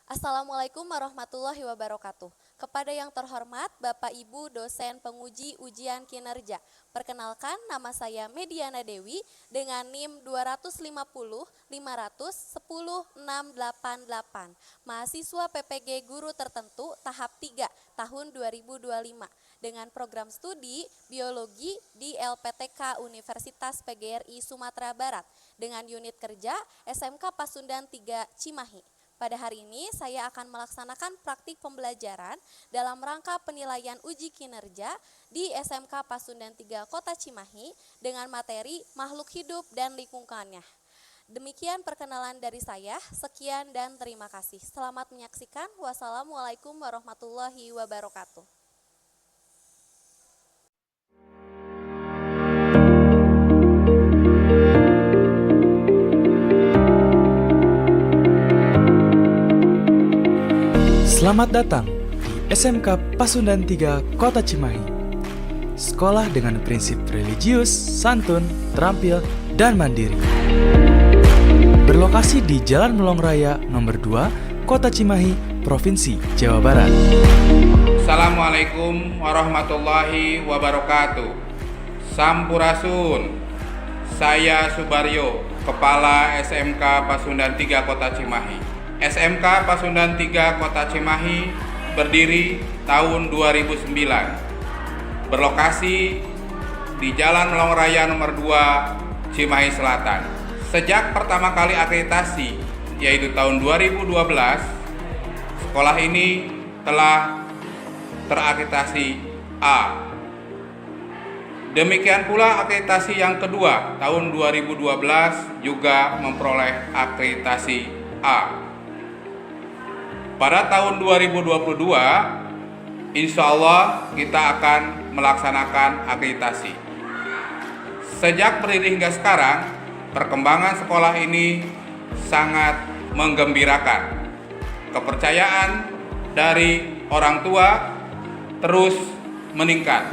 Assalamualaikum warahmatullahi wabarakatuh. Kepada yang terhormat Bapak Ibu dosen penguji ujian kinerja. Perkenalkan, nama saya Mediana Dewi dengan NIM 250 500 10 688. Mahasiswa PPG Guru Tertentu tahap 3 tahun 2025 dengan program studi biologi di LPTK Universitas PGRI Sumatera Barat dengan unit kerja SMK Pasundan 3 Cimahi. Pada hari ini saya akan melaksanakan praktik pembelajaran dalam rangka penilaian uji kinerja di SMK Pasundan 3 Kota Cimahi dengan materi makhluk hidup dan lingkungannya. Demikian perkenalan dari saya, sekian dan terima kasih. Selamat menyaksikan. Wassalamualaikum warahmatullahi wabarakatuh. Selamat datang di SMK Pasundan 3 Kota Cimahi. Sekolah dengan prinsip religius, santun, terampil, dan mandiri. Berlokasi di Jalan Melong Raya nomor 2, Kota Cimahi, Provinsi Jawa Barat. Assalamualaikum warahmatullahi wabarakatuh. Sampurasun. Saya Subaryo, Kepala SMK Pasundan 3 Kota Cimahi. SMK Pasundan 3 Kota Cimahi berdiri tahun 2009. Berlokasi di Jalan Melong Raya nomor 2, Cimahi Selatan. Sejak pertama kali akreditasi, yaitu tahun 2012, sekolah ini telah terakreditasi A. Demikian pula akreditasi yang kedua tahun 2012 juga memperoleh akreditasi A. Pada tahun 2022, insya Allah kita akan melaksanakan akreditasi. Sejak berdiri hingga sekarang, perkembangan sekolah ini sangat menggembirakan. Kepercayaan dari orang tua terus meningkat.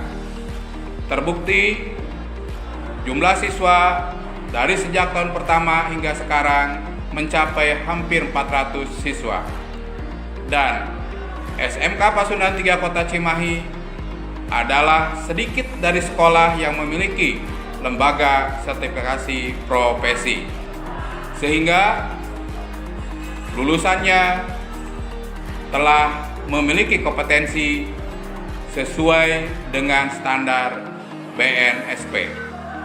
Terbukti jumlah siswa dari sejak tahun pertama hingga sekarang mencapai hampir 400 siswa. Dan SMK Pasundan 3 Kota Cimahi adalah sedikit dari sekolah yang memiliki lembaga sertifikasi profesi, sehingga lulusannya telah memiliki kompetensi sesuai dengan standar BNSP.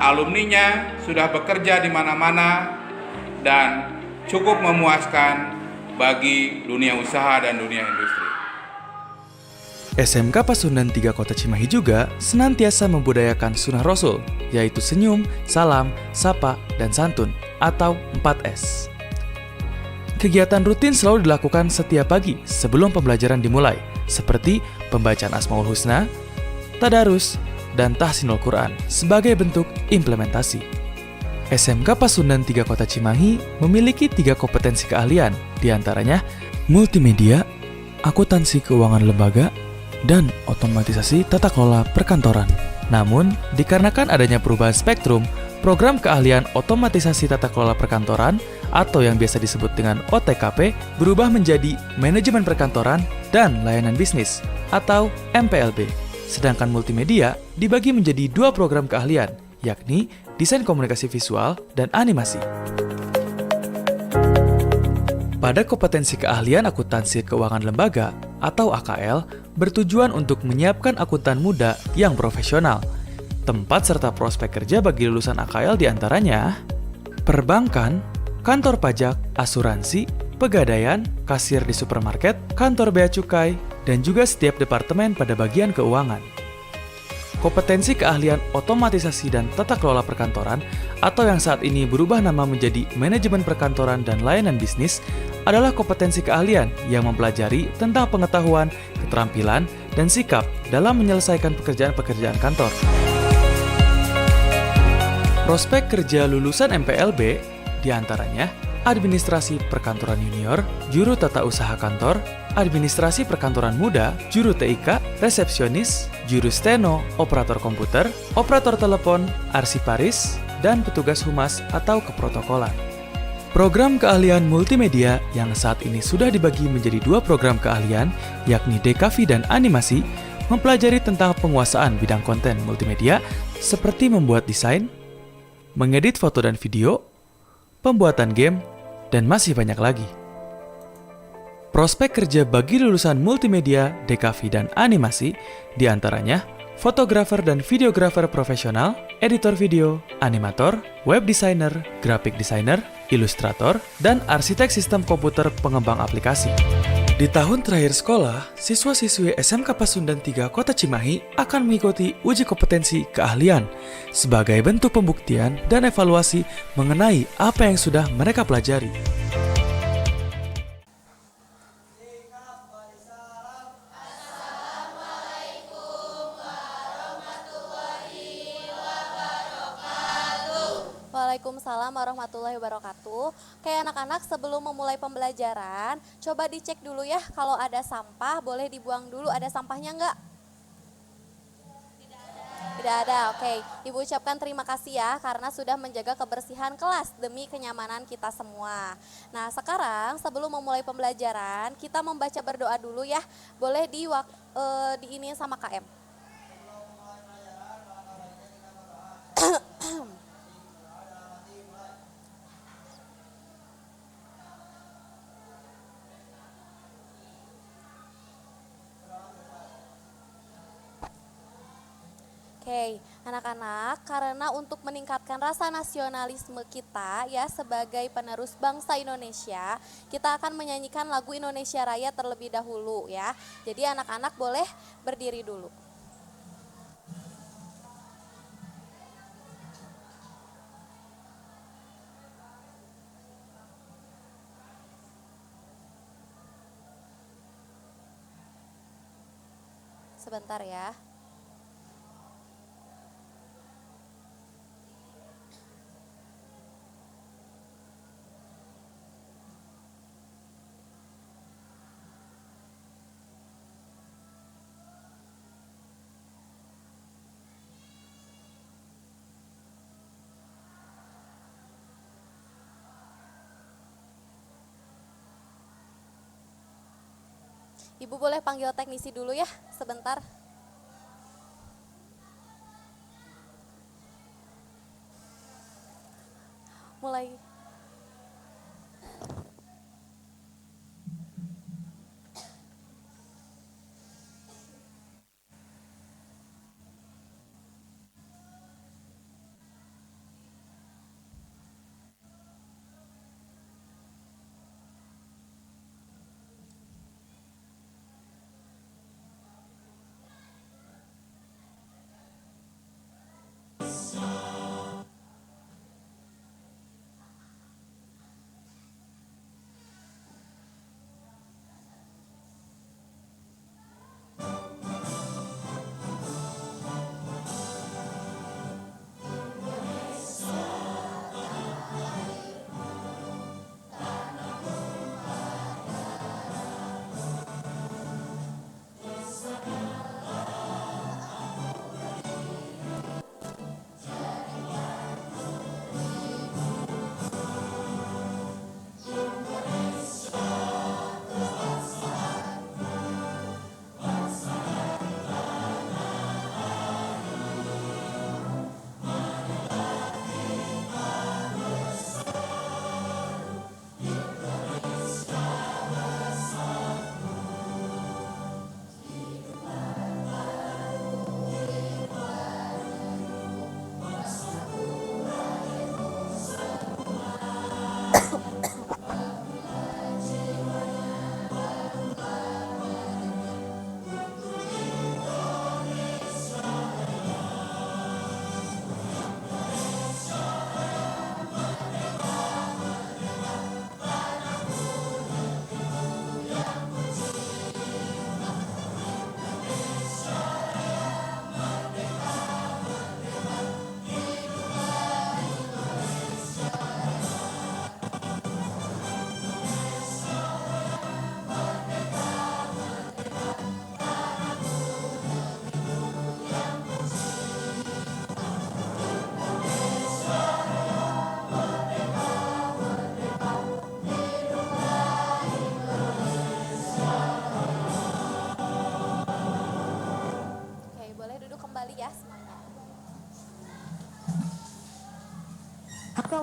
Alumninya sudah bekerja di mana-mana dan cukup memuaskan bagi dunia usaha dan dunia industri. SMK Pasundan 3 Kota Cimahi juga senantiasa membudayakan sunnah Rasul, yaitu senyum, salam, sapa, dan santun atau 4S. Kegiatan rutin selalu dilakukan setiap pagi sebelum pembelajaran dimulai, seperti pembacaan Asmaul Husna, tadarus, dan tahsinul Quran sebagai bentuk implementasi. SMK Pasundan 3 Kota Cimahi memiliki 3 kompetensi keahlian, diantaranya multimedia, akuntansi keuangan lembaga, dan otomatisasi tata kelola perkantoran. Namun, dikarenakan adanya perubahan spektrum, program keahlian otomatisasi tata kelola perkantoran atau yang biasa disebut dengan OTKP berubah menjadi manajemen perkantoran dan layanan bisnis atau MPLB. Sedangkan multimedia dibagi menjadi 2 program keahlian, yakni desain komunikasi visual dan animasi. Pada kompetensi keahlian akuntansi keuangan lembaga atau AKL bertujuan untuk menyiapkan akuntan muda yang profesional. Tempat serta prospek kerja bagi lulusan AKL diantaranya perbankan, kantor pajak, asuransi, pegadaian, kasir di supermarket, kantor bea cukai, dan juga setiap departemen pada bagian keuangan. Kompetensi keahlian otomatisasi dan tata kelola perkantoran atau yang saat ini berubah nama menjadi manajemen perkantoran dan layanan bisnis adalah kompetensi keahlian yang mempelajari tentang pengetahuan, keterampilan, dan sikap dalam menyelesaikan pekerjaan-pekerjaan kantor. Prospek kerja lulusan MPLB diantaranya administrasi perkantoran junior, juru tata usaha kantor, administrasi perkantoran muda, juru TIK, resepsionis, juru steno, operator komputer, operator telepon, arsiparis, dan petugas humas atau keprotokolan. Program keahlian multimedia yang saat ini sudah dibagi menjadi 2 program keahlian, yakni DKV dan animasi, mempelajari tentang penguasaan bidang konten multimedia seperti membuat desain, mengedit foto dan video, pembuatan game, dan masih banyak lagi. Prospek kerja bagi lulusan multimedia, DKV, dan animasi diantaranya fotografer dan videografer profesional, editor video, animator, web designer, graphic designer, ilustrator, dan arsitek sistem komputer pengembang aplikasi. Di tahun terakhir sekolah, siswa-siswi SMK Pasundan 3 Kota Cimahi akan mengikuti uji kompetensi keahlian sebagai bentuk pembuktian dan evaluasi mengenai apa yang sudah mereka pelajari. Waalaikumsalam warahmatullahi wabarakatuh. Oke anak-anak, sebelum memulai pembelajaran, coba dicek dulu ya kalau ada sampah, boleh dibuang dulu. Ada sampahnya enggak? Tidak ada. Oke, Ibu ucapkan terima kasih ya karena sudah menjaga kebersihan kelas demi kenyamanan kita semua. Nah sekarang sebelum memulai pembelajaran, kita membaca berdoa dulu ya. Boleh diiniin sama KM. Oke, anak-anak, karena untuk meningkatkan rasa nasionalisme kita ya sebagai penerus bangsa Indonesia, kita akan menyanyikan lagu Indonesia Raya terlebih dahulu ya. Jadi anak-anak boleh berdiri dulu. Sebentar ya. Ibu boleh panggil teknisi dulu ya, sebentar. Mulai.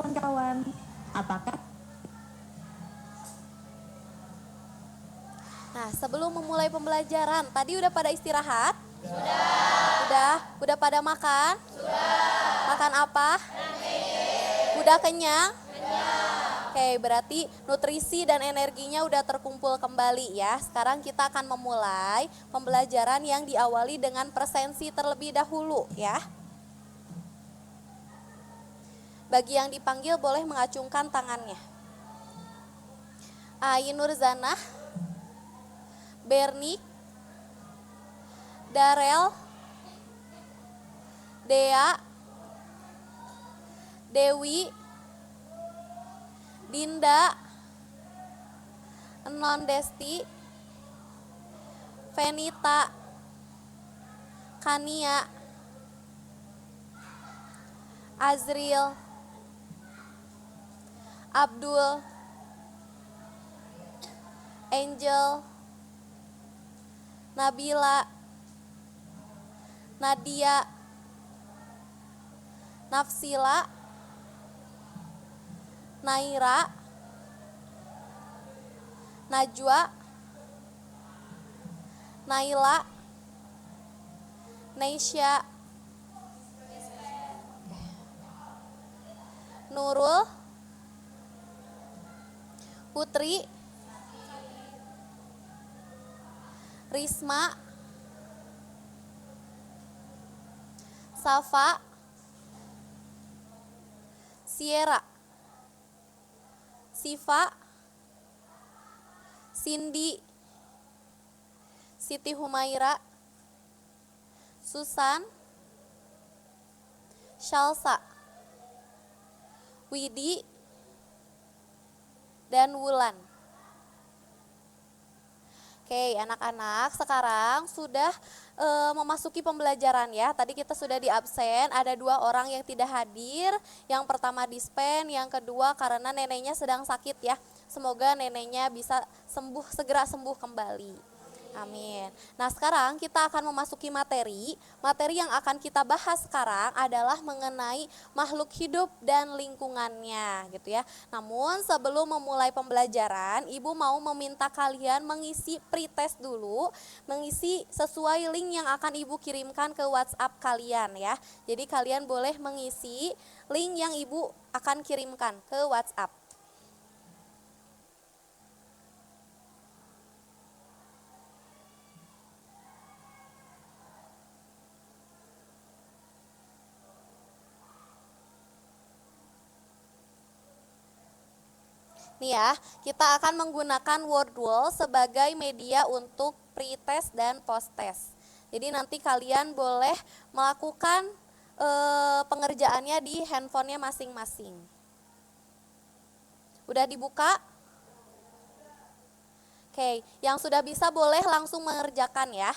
kawan-kawan, apakah Nah, sebelum memulai pembelajaran, tadi udah pada istirahat? Sudah. Udah pada makan? Sudah. Makan apa? Udah kenyang? Oke, berarti nutrisi dan energinya udah terkumpul kembali ya. Sekarang kita akan memulai pembelajaran yang diawali dengan presensi terlebih dahulu ya. Bagi yang dipanggil boleh mengacungkan tangannya. Ainur Zanah, Bernik, Darel, Dea, Dewi, Dinda, Non Desti, Venita, Kania, Azril, Abdul, Angel, Nabila, Nadia, Nafsila, Naira, Najwa, Naila, Neisha, Nurul, Putri, Risma, Safa, Sierra, Siva, Cindy, Siti Humaira, Susan, Shalsa, Widi, dan Wulan. Oke, anak-anak sekarang sudah memasuki pembelajaran ya. Tadi kita sudah di absen, ada 2 orang yang tidak hadir. Yang pertama dispen, yang kedua karena neneknya sedang sakit ya. Semoga neneknya bisa segera sembuh kembali. Amin. Nah, sekarang kita akan memasuki materi. Materi yang akan kita bahas sekarang adalah mengenai makhluk hidup dan lingkungannya, gitu ya. Namun sebelum memulai pembelajaran, Ibu mau meminta kalian mengisi pretest dulu, mengisi sesuai link yang akan Ibu kirimkan ke WhatsApp kalian ya. Jadi kalian boleh mengisi link yang Ibu akan kirimkan ke WhatsApp. Nih ya, kita akan menggunakan Wordwall sebagai media untuk pretest dan posttest. Jadi nanti kalian boleh melakukan pengerjaannya di handphonenya masing-masing. Udah dibuka? Oke, yang sudah bisa boleh langsung mengerjakan ya.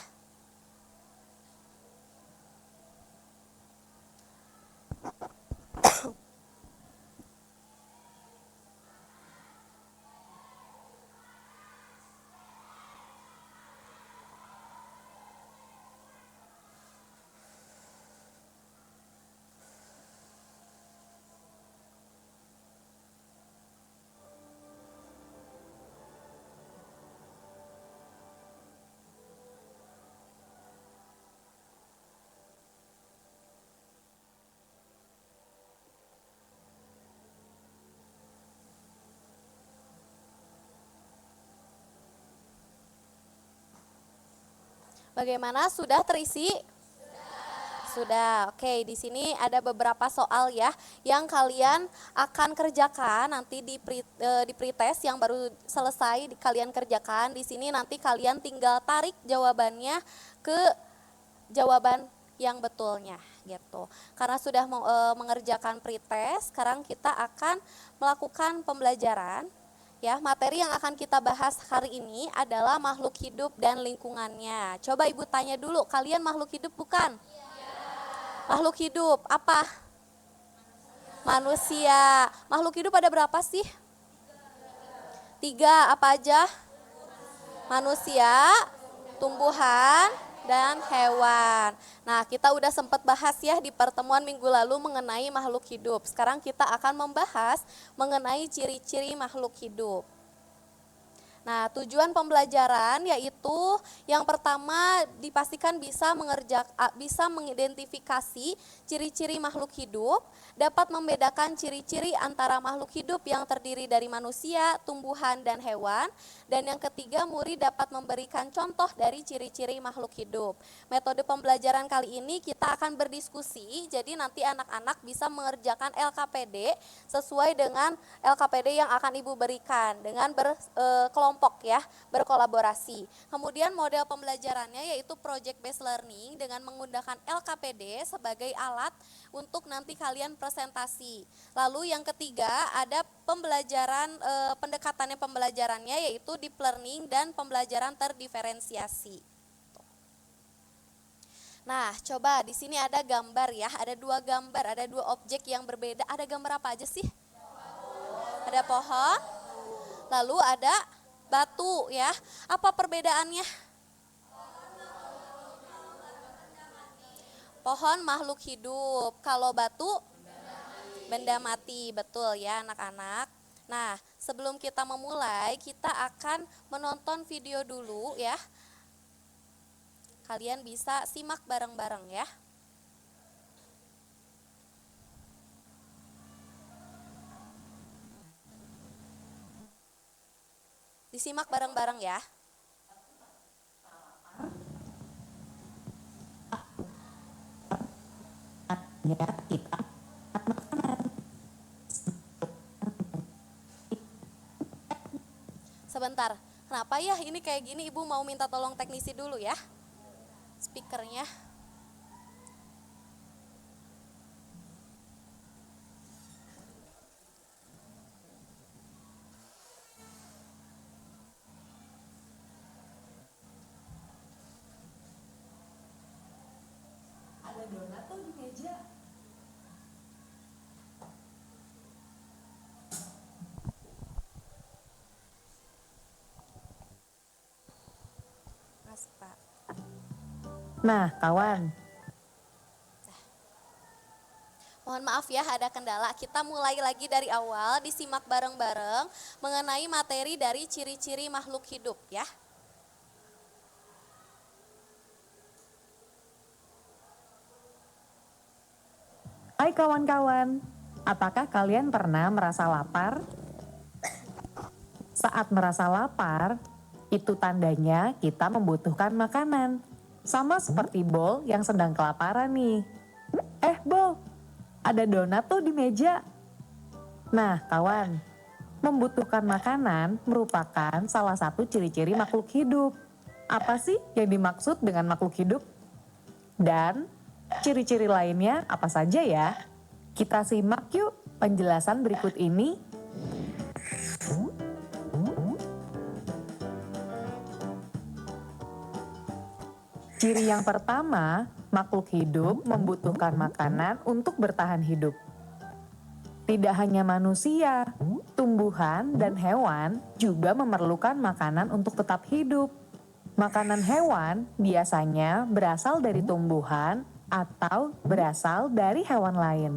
Bagaimana? Sudah terisi? Sudah. Oke, di sini ada beberapa soal ya yang kalian akan kerjakan nanti di pretest yang baru selesai kalian kerjakan. Di sini nanti kalian tinggal tarik jawabannya ke jawaban yang betulnya gitu. Karena sudah mengerjakan pretest, sekarang kita akan melakukan pembelajaran. Ya, materi yang akan kita bahas hari ini adalah makhluk hidup dan lingkungannya. Coba Ibu tanya dulu, kalian makhluk hidup bukan? Makhluk hidup apa? Manusia. Makhluk hidup ada berapa sih? 3, apa aja? Manusia, tumbuhan, dan hewan. Nah, kita udah sempat bahas ya di pertemuan minggu lalu mengenai makhluk hidup. Sekarang kita akan membahas mengenai ciri-ciri makhluk hidup. Nah, tujuan pembelajaran yaitu yang pertama dipastikan bisa mengidentifikasi ciri-ciri makhluk hidup, dapat membedakan ciri-ciri antara makhluk hidup yang terdiri dari manusia, tumbuhan, dan hewan, dan yang ketiga murid dapat memberikan contoh dari ciri-ciri makhluk hidup. Metode pembelajaran kali ini kita akan berdiskusi, jadi nanti anak-anak bisa mengerjakan LKPD sesuai dengan LKPD yang akan Ibu berikan dengan berkelompok ya, berkolaborasi. Kemudian model pembelajarannya yaitu project based learning dengan menggunakan LKPD sebagai alat untuk nanti kalian presentasi. Lalu yang ketiga ada pembelajaran pendekatannya pembelajarannya yaitu deep learning dan pembelajaran terdiferensiasi. Nah, coba di sini ada gambar ya, ada dua gambar, ada dua objek yang berbeda. Ada gambar apa aja sih? Ada pohon, lalu ada batu ya. Apa perbedaannya? Pohon makhluk hidup, kalau batu benda mati, betul ya anak-anak. Nah, sebelum kita memulai, kita akan menonton video dulu ya. Kalian bisa simak bareng-bareng ya. Disimak bareng-bareng ya. Ya, kita Sebentar, kenapa ya ini kayak gini? Ibu mau minta tolong teknisi dulu ya. Speakernya. Ada donat tuh di meja. Mas, Pak. Nah, kawan, Mohon maaf ya ada kendala, kita mulai lagi dari awal, disimak bareng-bareng mengenai materi dari ciri-ciri makhluk hidup ya. hai kawan-kawan, apakah kalian pernah merasa lapar? Saat merasa lapar, itu tandanya kita membutuhkan makanan. Sama seperti Bol yang sedang kelaparan nih. Bol, ada donat tuh di meja. Nah, kawan, membutuhkan makanan merupakan salah satu ciri-ciri makhluk hidup. Apa sih yang dimaksud dengan makhluk hidup? Dan ciri-ciri lainnya apa saja ya? Kita simak yuk penjelasan berikut ini. Ciri yang pertama, makhluk hidup membutuhkan makanan untuk bertahan hidup. Tidak hanya manusia, tumbuhan dan hewan juga memerlukan makanan untuk tetap hidup. Makanan hewan biasanya berasal dari tumbuhan atau berasal dari hewan lain.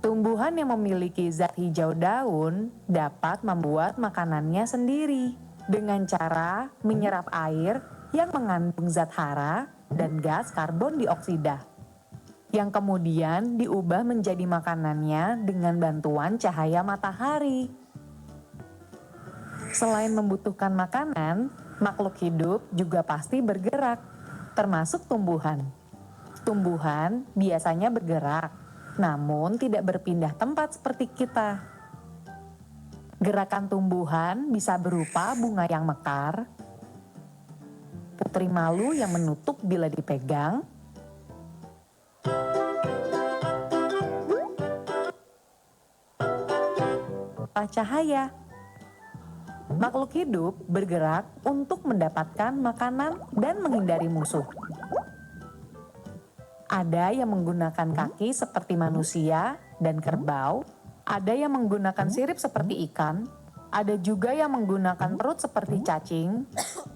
Tumbuhan yang memiliki zat hijau daun dapat membuat makanannya sendiri dengan cara menyerap air yang mengandung zat hara dan gas karbon dioksida, yang kemudian diubah menjadi makanannya dengan bantuan cahaya matahari. Selain membutuhkan makanan, makhluk hidup juga pasti bergerak, termasuk tumbuhan. Tumbuhan biasanya bergerak, namun tidak berpindah tempat seperti kita. Gerakan tumbuhan bisa berupa bunga yang mekar, putri malu yang menutup bila dipegang, cahaya. Makhluk hidup bergerak untuk mendapatkan makanan dan menghindari musuh. Ada yang menggunakan kaki seperti manusia dan kerbau, ada yang menggunakan sirip seperti ikan, Ada juga yang menggunakan perut seperti cacing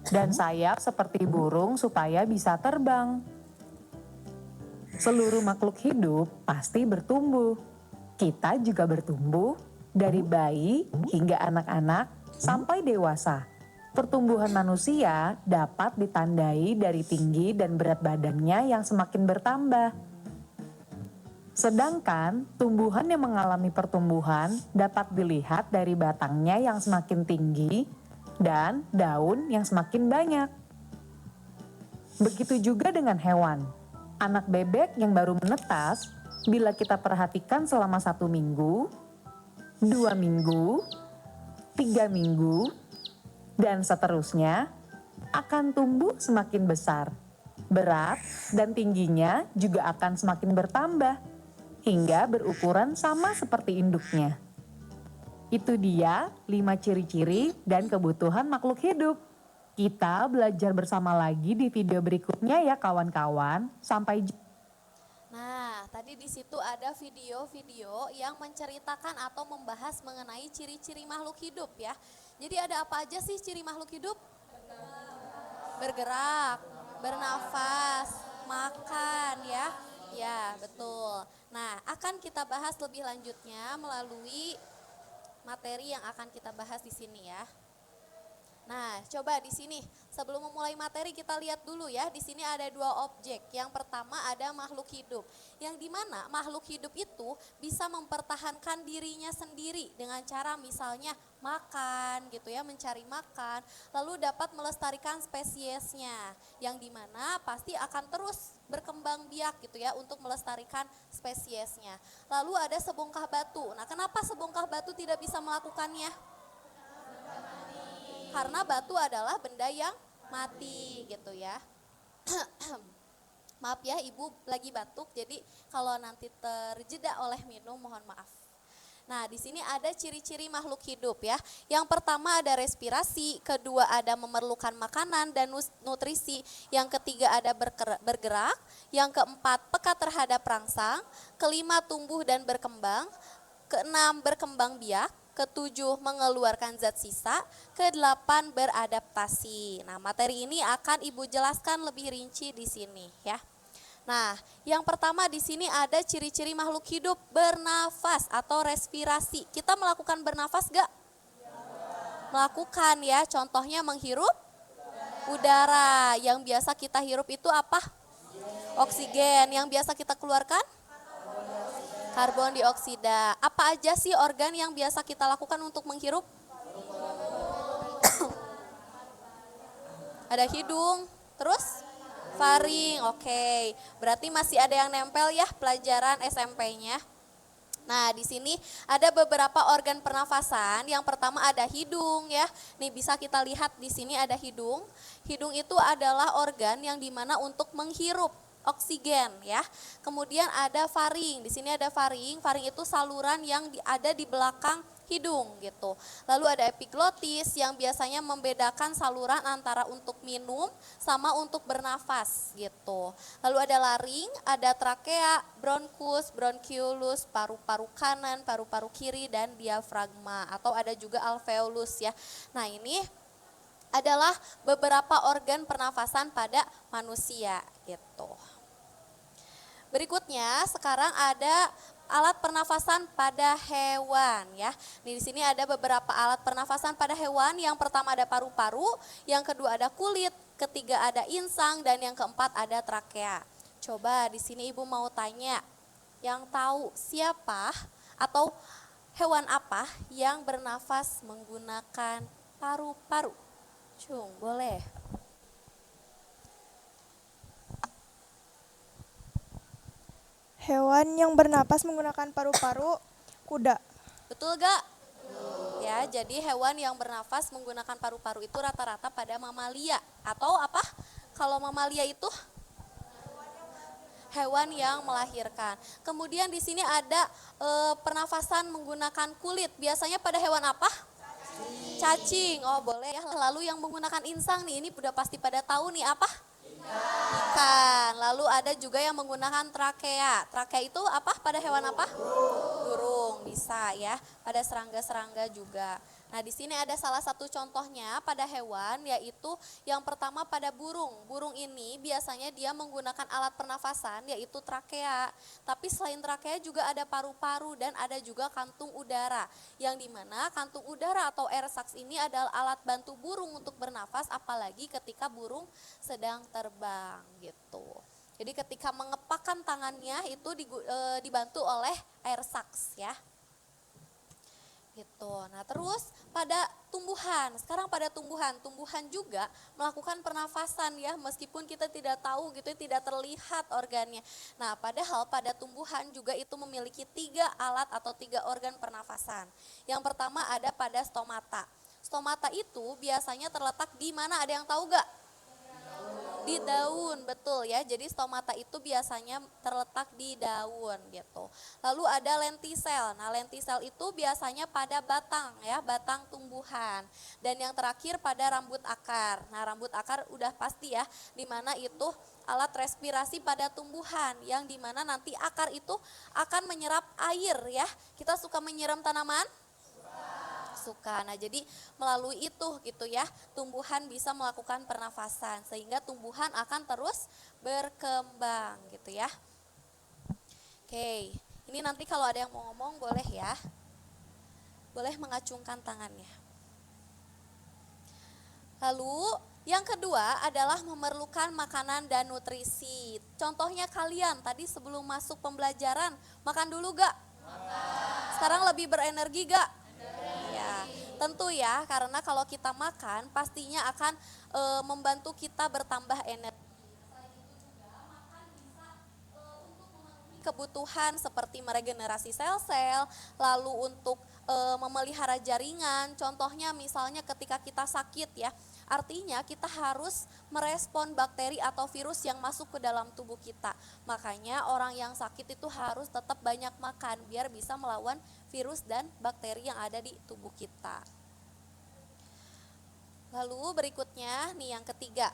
dan sayap seperti burung supaya bisa terbang. Seluruh makhluk hidup pasti bertumbuh. Kita juga bertumbuh dari bayi hingga anak-anak sampai dewasa. Pertumbuhan manusia dapat ditandai dari tinggi dan berat badannya yang semakin bertambah. Sedangkan tumbuhan yang mengalami pertumbuhan dapat dilihat dari batangnya yang semakin tinggi dan daun yang semakin banyak. Begitu juga dengan hewan. Anak bebek yang baru menetas, bila kita perhatikan selama 1 minggu, 2 minggu, 3 minggu, dan seterusnya, akan tumbuh semakin besar. Berat dan tingginya juga akan semakin bertambah, hingga berukuran sama seperti induknya. Itu dia 5 ciri-ciri dan kebutuhan makhluk hidup. Kita belajar bersama lagi di video berikutnya ya kawan-kawan. Sampai jumpa. Nah, tadi di situ ada video-video yang menceritakan atau membahas mengenai ciri-ciri makhluk hidup ya. Jadi ada apa aja sih ciri makhluk hidup? Bergerak, bernafas, makan ya. Ya, betul. Nah, akan kita bahas lebih lanjutnya melalui materi yang akan kita bahas di sini ya. Nah, coba di sini sebelum memulai materi kita lihat dulu ya. Di sini ada 2 objek. Yang pertama ada makhluk hidup. Yang dimana makhluk hidup itu bisa mempertahankan dirinya sendiri dengan cara misalnya makan gitu ya, mencari makan. Lalu dapat melestarikan spesiesnya. Yang dimana pasti akan terus berkembang biak gitu ya untuk melestarikan spesiesnya. Lalu ada sebongkah batu. Nah, kenapa sebongkah batu tidak bisa melakukannya? Karena batu adalah benda yang mati gitu ya. Maaf ya, ibu lagi batuk, jadi kalau nanti terjeda oleh minum mohon maaf. Nah, di sini ada ciri-ciri makhluk hidup ya. Yang pertama ada respirasi, kedua ada memerlukan makanan dan nutrisi, yang ketiga ada bergerak, yang keempat peka terhadap rangsang, kelima tumbuh dan berkembang, keenam berkembang biak, ketujuh mengeluarkan zat sisa, kedelapan beradaptasi. Nah, materi ini akan Ibu jelaskan lebih rinci di sini ya. Nah, yang pertama di sini ada ciri-ciri makhluk hidup bernafas atau respirasi. Kita melakukan bernafas gak? Melakukan ya, contohnya menghirup udara. Yang biasa kita hirup itu apa? Oksigen. Yang biasa kita keluarkan? Karbon dioksida. Apa aja sih organ yang biasa kita lakukan untuk menghirup? Ada hidung, terus faring. Oke. Berarti masih ada yang nempel ya pelajaran SMP-nya. Nah, di sini ada beberapa organ pernafasan. Yang pertama ada hidung ya. Nih bisa kita lihat di sini ada hidung. Hidung itu adalah organ yang dimana untuk menghirup oksigen ya. Kemudian ada faring. Di sini ada faring. Faring itu saluran yang ada di belakang hidung gitu. Lalu ada epiglotis yang biasanya membedakan saluran antara untuk minum sama untuk bernafas gitu. Lalu ada laring, ada trakea, bronkus, bronchiolus, paru-paru kanan, paru-paru kiri dan diafragma atau ada juga alveolus ya. Nah, ini adalah beberapa organ pernafasan pada manusia gitu. Berikutnya sekarang ada alat pernafasan pada hewan ya. Di sini ada beberapa alat pernafasan pada hewan. Yang pertama ada paru-paru, yang kedua ada kulit, ketiga ada insang dan yang keempat ada trakea. Coba di sini Ibu mau tanya, yang tahu siapa atau hewan apa yang bernafas menggunakan paru-paru? Cung, boleh. Hewan yang bernapas menggunakan paru-paru, kuda. Betul gak? Ya, jadi hewan yang bernafas menggunakan paru-paru itu rata-rata pada mamalia. Atau apa? Kalau mamalia itu hewan yang melahirkan. Kemudian di sini ada pernafasan menggunakan kulit. Biasanya pada hewan apa? Cacing. Oh, boleh ya. Lalu yang menggunakan insang nih, ini udah pasti pada tahu nih apa? Ikan. Lalu ada juga yang menggunakan trakea. Trakea itu apa? Pada hewan apa? Burung. Bisa ya. Pada serangga-serangga juga. Nah, di sini ada salah satu contohnya pada hewan, yaitu yang pertama pada burung. Burung ini biasanya dia menggunakan alat pernafasan, yaitu trakea. Tapi selain trakea juga ada paru-paru dan ada juga kantung udara. Yang dimana kantung udara atau air sacs ini adalah alat bantu burung untuk bernafas, apalagi ketika burung sedang terbang gitu. Jadi ketika mengepakkan tangannya itu dibantu oleh air sacs ya. Gitu. Nah, terus pada tumbuhan. Sekarang pada tumbuhan juga melakukan pernafasan ya, meskipun kita tidak tahu gitu, tidak terlihat organnya. Nah, padahal pada tumbuhan juga itu memiliki 3 alat atau 3 organ pernafasan. Yang pertama ada pada stomata. Stomata itu biasanya terletak di mana, ada yang tahu gak? Di daun, betul ya. Jadi stomata itu biasanya terletak di daun gitu. Lalu ada lentisel. Nah, lentisel itu biasanya pada batang ya, batang tumbuhan. Dan yang terakhir pada rambut akar. Nah, rambut akar udah pasti ya, di mana itu alat respirasi pada tumbuhan, yang dimana nanti akar itu akan menyerap air ya. Kita suka menyiram tanaman? Suka. Nah, jadi melalui itu gitu ya, tumbuhan bisa melakukan pernafasan sehingga tumbuhan akan terus berkembang gitu ya. Oke, ini nanti kalau ada yang mau ngomong boleh ya. Boleh mengacungkan tangannya. Lalu yang kedua adalah memerlukan makanan dan nutrisi. Contohnya kalian tadi sebelum masuk pembelajaran makan dulu gak? Makan. Sekarang lebih berenergi gak? Ya, tentu ya, karena kalau kita makan pastinya akan membantu kita bertambah energi. Kebutuhan seperti meregenerasi sel-sel, lalu untuk memelihara jaringan. Contohnya misalnya ketika kita sakit ya, artinya kita harus merespon bakteri atau virus yang masuk ke dalam tubuh kita. Makanya orang yang sakit itu harus tetap banyak makan biar bisa melawan virus dan bakteri yang ada di tubuh kita. Lalu berikutnya nih yang ketiga.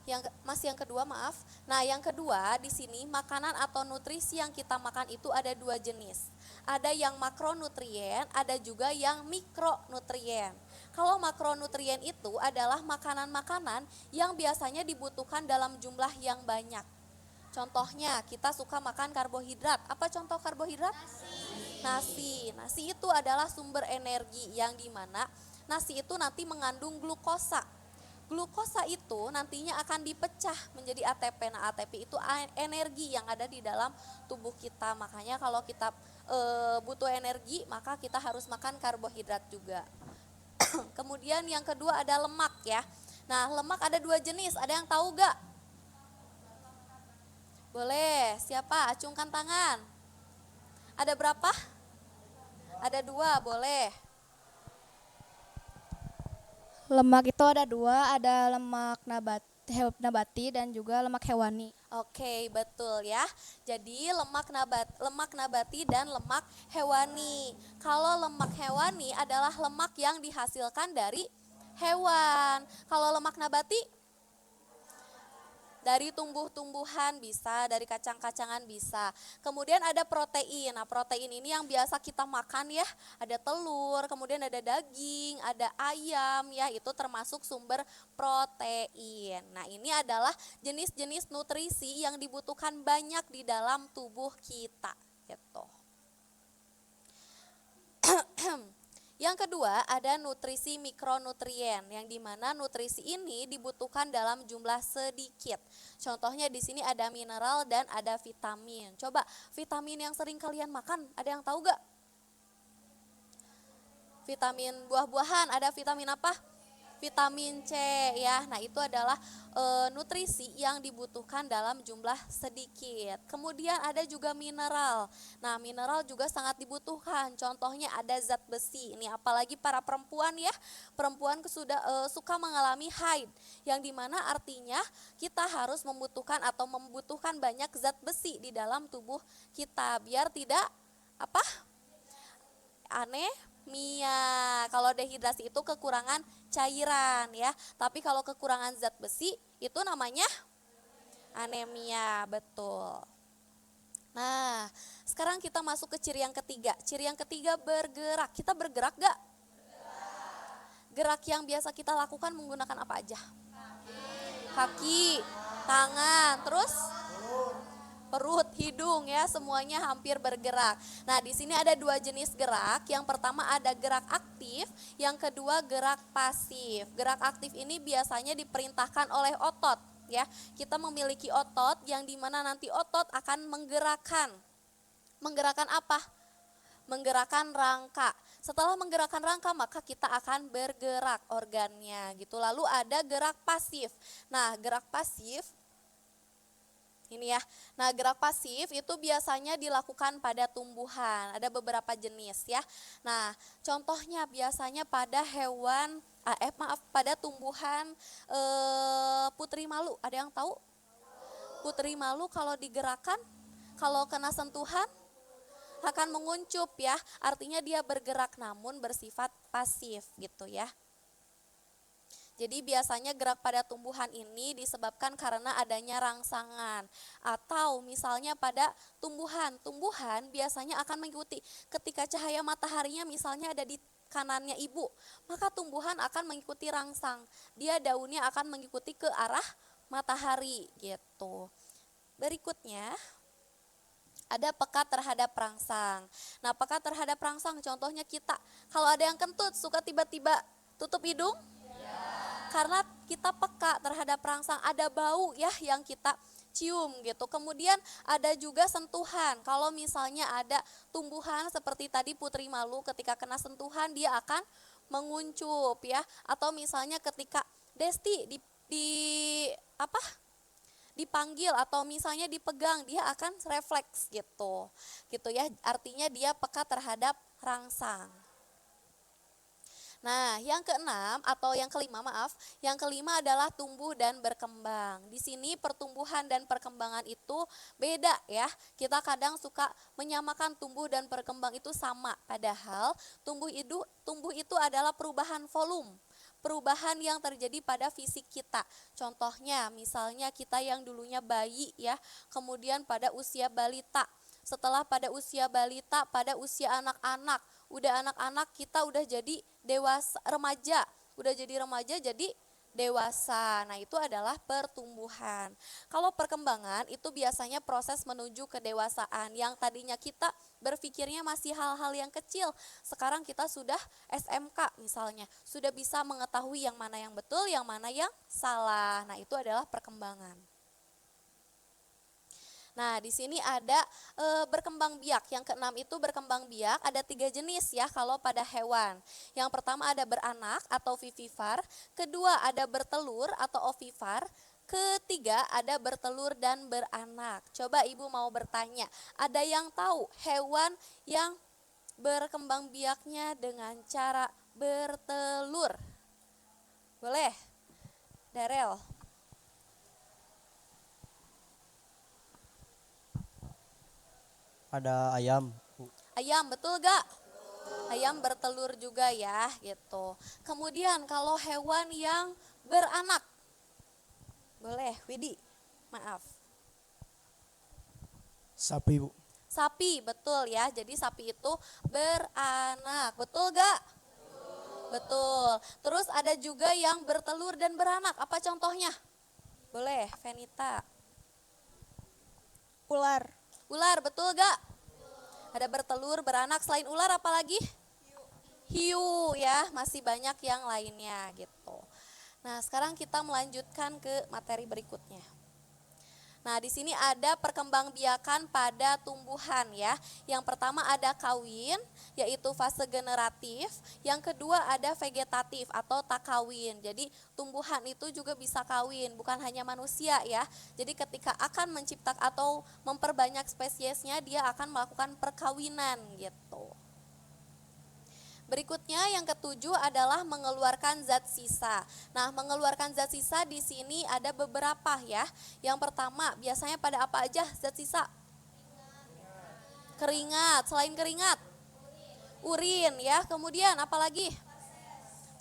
Yang kedua maaf. Nah, yang kedua di sini makanan atau nutrisi yang kita makan itu ada 2 jenis. Ada yang makronutrien, ada juga yang mikronutrien. Kalau makronutrien itu adalah makanan-makanan yang biasanya dibutuhkan dalam jumlah yang banyak. Contohnya kita suka makan karbohidrat. Apa contoh karbohidrat? Nasi. Nasi itu adalah sumber energi yang dimana nasi itu nanti mengandung glukosa. Glukosa itu nantinya akan dipecah menjadi ATP. Nah, ATP itu energi yang ada di dalam tubuh kita. Makanya kalau kita butuh energi, maka kita harus makan karbohidrat juga. Kemudian yang kedua ada lemak ya. Nah, lemak ada 2 jenis. Ada yang tahu gak? Boleh, siapa? Acungkan tangan. Ada berapa? Ada 2, boleh. Lemak itu ada 2, ada lemak nabati dan juga lemak hewani. Oke, betul ya. Jadi lemak nabati dan lemak hewani. Kalau lemak hewani adalah lemak yang dihasilkan dari hewan. Kalau lemak nabati dari tumbuh-tumbuhan bisa, dari kacang-kacangan bisa. Kemudian ada protein. Nah, protein ini yang biasa kita makan ya. Ada telur, kemudian ada daging, ada ayam ya, itu termasuk sumber protein. Nah, ini adalah jenis-jenis nutrisi yang dibutuhkan banyak di dalam tubuh kita gitu. Yang kedua ada nutrisi mikronutrien, yang dimana nutrisi ini dibutuhkan dalam jumlah sedikit. Contohnya di sini ada mineral dan ada vitamin. Coba vitamin yang sering kalian makan, ada yang tahu gak? Vitamin buah-buahan, ada vitamin apa? Vitamin C ya. Nah, itu adalah nutrisi yang dibutuhkan dalam jumlah sedikit. Kemudian ada juga mineral. Nah, mineral juga sangat dibutuhkan. Contohnya ada zat besi. Ini apalagi para perempuan ya. Perempuan suka mengalami haid, yang dimana artinya kita harus membutuhkan banyak zat besi di dalam tubuh kita biar tidak anemia. Kalau dehidrasi itu kekurangan cairan ya. Tapi kalau kekurangan zat besi itu namanya anemia, betul. Nah, sekarang kita masuk ke ciri yang ketiga. Ciri yang ketiga bergerak. Kita bergerak gak? gerak yang biasa kita lakukan menggunakan apa aja? Kaki, tangan, terus perut, hidung ya, semuanya hampir bergerak. Nah, di sini ada dua jenis gerak. Yang pertama ada gerak aktif, yang kedua gerak pasif. Gerak aktif ini biasanya diperintahkan oleh otot ya. Kita memiliki otot yang dimana nanti otot akan menggerakkan. Menggerakkan apa? Menggerakkan rangka. Setelah menggerakkan rangka maka kita akan bergerak organnya gitu. Lalu ada gerak pasif. Nah, gerak pasif ini ya. Nah, gerak pasif itu biasanya dilakukan pada tumbuhan. Ada beberapa jenis ya. Nah, contohnya biasanya pada hewan pada tumbuhan putri malu. Ada yang tahu? Putri malu kalau digerakkan, kalau kena sentuhan akan menguncup ya, artinya dia bergerak namun bersifat pasif gitu ya. Jadi biasanya gerak pada tumbuhan ini disebabkan karena adanya rangsangan. Atau misalnya pada tumbuhan biasanya akan mengikuti ketika cahaya mataharinya misalnya ada di kanannya ibu, maka tumbuhan akan mengikuti rangsang. Dia daunnya akan mengikuti ke arah matahari gitu. Berikutnya ada pekat terhadap rangsang. Nah, pekat terhadap rangsang contohnya kita, kalau ada yang kentut suka tiba-tiba tutup hidung? Karena kita peka terhadap rangsang, ada bau ya yang kita cium gitu. Kemudian ada juga sentuhan. Kalau misalnya ada tumbuhan seperti tadi putri malu, ketika kena sentuhan dia akan menguncup ya. Atau misalnya ketika Desti dipanggil atau misalnya dipegang, dia akan refleks gitu ya, artinya dia peka terhadap rangsang. Nah, yang kelima adalah tumbuh dan berkembang. Di sini pertumbuhan dan perkembangan itu beda ya. Kita kadang suka menyamakan tumbuh dan berkembang itu sama, padahal tumbuh itu adalah perubahan volume. Perubahan yang terjadi pada fisik kita. Contohnya misalnya kita yang dulunya bayi ya, kemudian pada usia balita. Setelah pada usia balita, pada usia anak-anak, udah anak-anak kita udah jadi dewasa, remaja, jadi dewasa. Nah, itu adalah pertumbuhan. Kalau perkembangan itu biasanya proses menuju kedewasaan. Yang tadinya kita berpikirnya masih hal-hal yang kecil, sekarang kita sudah SMK misalnya, sudah bisa mengetahui yang mana yang betul, yang mana yang salah. Nah, itu adalah perkembangan. Nah, di sini ada berkembang biak. Yang keenam itu berkembang biak, ada 3 jenis ya kalau pada hewan. Yang pertama ada beranak atau vivipar, kedua ada bertelur atau ovivar, ketiga ada bertelur dan beranak. Coba ibu mau bertanya, ada yang tahu hewan yang berkembang biaknya dengan cara bertelur? Boleh? Darel. Ada ayam. Ayam, betul gak? Ayam bertelur juga ya gitu. Kemudian kalau hewan yang beranak, boleh Widi, maaf. Sapi, Bu. Sapi, betul ya, jadi sapi itu beranak, betul gak? Betul. Terus ada juga yang bertelur dan beranak, apa contohnya? Boleh, Venita. Ular. Ular, betul gak? Ada bertelur, beranak, selain ular apa lagi? Hiu ya, masih banyak yang lainnya gitu. Nah, sekarang kita melanjutkan ke materi berikutnya. Nah, di sini ada perkembangbiakan pada tumbuhan ya. Yang pertama ada kawin, yaitu fase generatif. Yang kedua ada vegetatif atau tak kawin. Jadi tumbuhan itu juga bisa kawin, bukan hanya manusia ya. Jadi ketika akan menciptakan atau memperbanyak spesiesnya, dia akan melakukan perkawinan gitu. Berikutnya yang ketujuh adalah mengeluarkan zat sisa. Nah, mengeluarkan zat sisa di sini ada beberapa ya. Yang pertama, biasanya pada apa aja zat sisa? Keringat. Selain keringat? Urin ya. Kemudian apa lagi?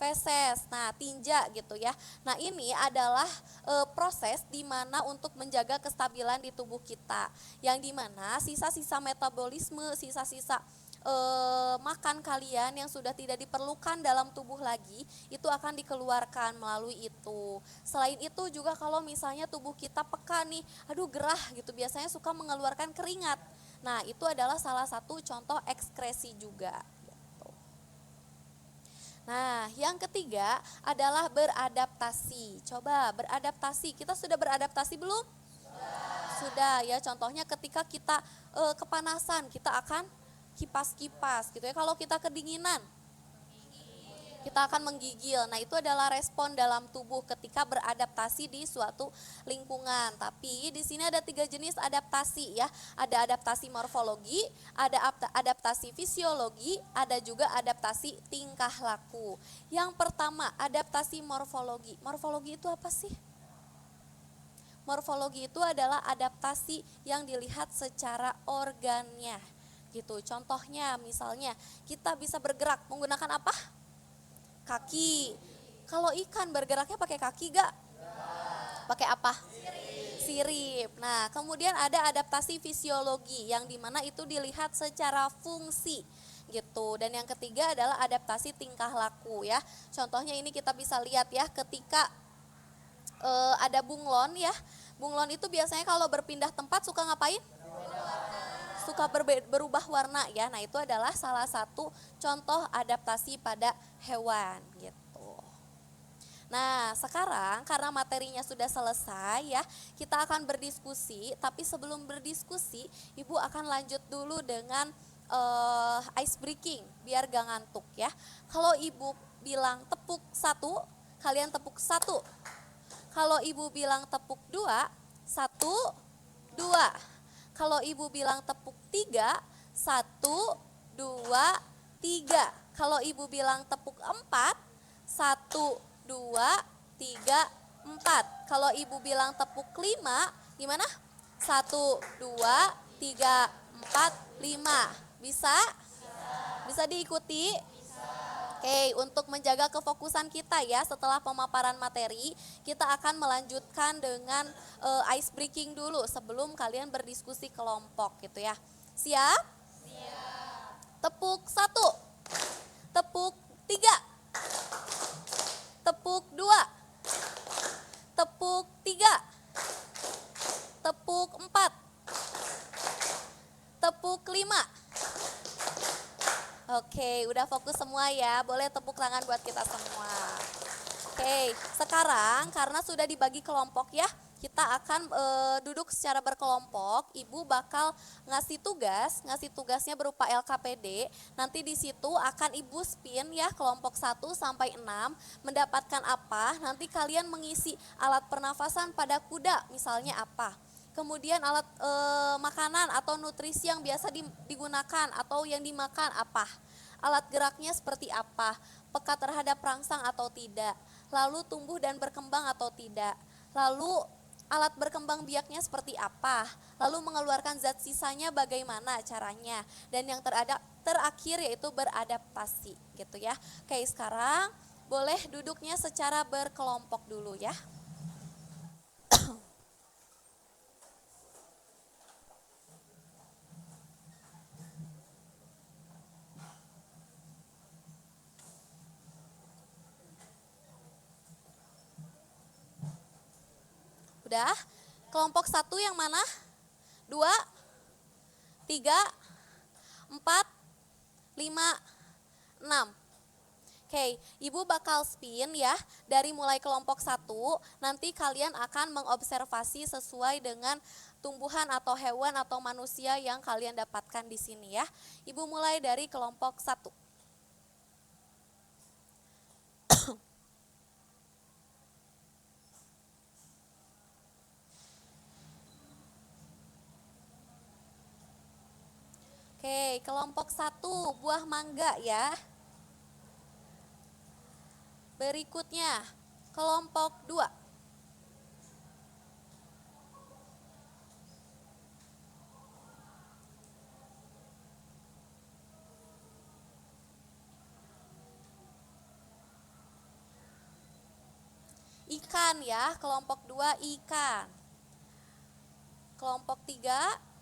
Feses. Nah, tinja gitu ya. Nah, ini adalah proses di mana untuk menjaga kestabilan di tubuh kita. Yang di mana sisa-sisa metabolisme, sisa-sisa makan kalian yang sudah tidak diperlukan dalam tubuh lagi, itu akan dikeluarkan melalui itu. Selain itu juga kalau misalnya tubuh kita peka nih, aduh gerah gitu, biasanya suka mengeluarkan keringat. Nah itu adalah salah satu contoh ekskresi juga. Gitu. Nah yang ketiga adalah beradaptasi. Coba beradaptasi, kita sudah beradaptasi belum? Sudah ya, contohnya ketika kita kepanasan, kita akan kipas-kipas gitu ya. Kalau kita kedinginan, kita akan menggigil. Nah itu adalah respon dalam tubuh ketika beradaptasi di suatu lingkungan. Tapi di sini ada 3 jenis adaptasi ya. Ada adaptasi morfologi, ada adaptasi fisiologi, ada juga adaptasi tingkah laku. Yang pertama adaptasi morfologi. Morfologi itu apa sih? Morfologi itu adalah adaptasi yang dilihat secara organnya. Gitu. Contohnya misalnya kita bisa bergerak menggunakan apa? Kaki. Kalau ikan bergeraknya pakai kaki gak? Pakai apa? Sirip. Nah kemudian ada adaptasi fisiologi yang dimana itu dilihat secara fungsi gitu. Dan yang ketiga adalah adaptasi tingkah laku ya. Contohnya ini kita bisa lihat ya ketika ada bunglon ya. Bunglon itu biasanya kalau berpindah tempat suka ngapain? Suka berubah warna ya. Nah itu adalah salah satu contoh adaptasi pada hewan gitu. Nah sekarang karena materinya sudah selesai ya, kita akan berdiskusi. Tapi sebelum berdiskusi, Ibu akan lanjut dulu dengan ice breaking biar gak ngantuk ya. Kalau Ibu bilang tepuk 1, kalian tepuk 1. Kalau Ibu bilang tepuk 2, 1, 2. Kalau Ibu bilang tepuk 3, 1, 2, 3. Kalau Ibu bilang tepuk 4, 1, 2, 3, 4. Kalau Ibu bilang tepuk 5, gimana? 1, 2, 3, 4, 5. Bisa? Bisa diikuti? Oke, untuk menjaga kefokusan kita ya setelah pemaparan materi, kita akan melanjutkan dengan ice breaking dulu sebelum kalian berdiskusi kelompok gitu ya. Siap? Siap. Tepuk 1, tepuk 3, tepuk 2, tepuk 3, tepuk 4, tepuk 5. Oke, udah fokus semua ya. Boleh tepuk tangan buat kita semua. Oke, sekarang karena sudah dibagi kelompok ya, kita akan duduk secara berkelompok. Ibu bakal ngasih tugasnya berupa LKPD. Nanti di situ akan Ibu spin ya kelompok 1 sampai 6 mendapatkan apa. Nanti kalian mengisi alat pernafasan pada kuda, misalnya apa. Kemudian alat makanan atau nutrisi yang biasa digunakan atau yang dimakan apa. Alat geraknya seperti apa, peka terhadap rangsang atau tidak. Lalu tumbuh dan berkembang atau tidak. Lalu alat berkembang biaknya seperti apa. Lalu mengeluarkan zat sisanya bagaimana caranya. Dan yang terakhir yaitu beradaptasi gitu ya. Oke, sekarang boleh duduknya secara berkelompok dulu ya. Udah, kelompok 1 yang mana? 2, 3, 4, 5, 6. Oke, Ibu bakal spin ya dari mulai kelompok 1, nanti kalian akan mengobservasi sesuai dengan tumbuhan atau hewan atau manusia yang kalian dapatkan di sini ya. Ibu mulai dari kelompok 1. Oke, kelompok 1 buah mangga ya. Berikutnya kelompok 2. Ikan ya, kelompok 2 ikan. Kelompok 3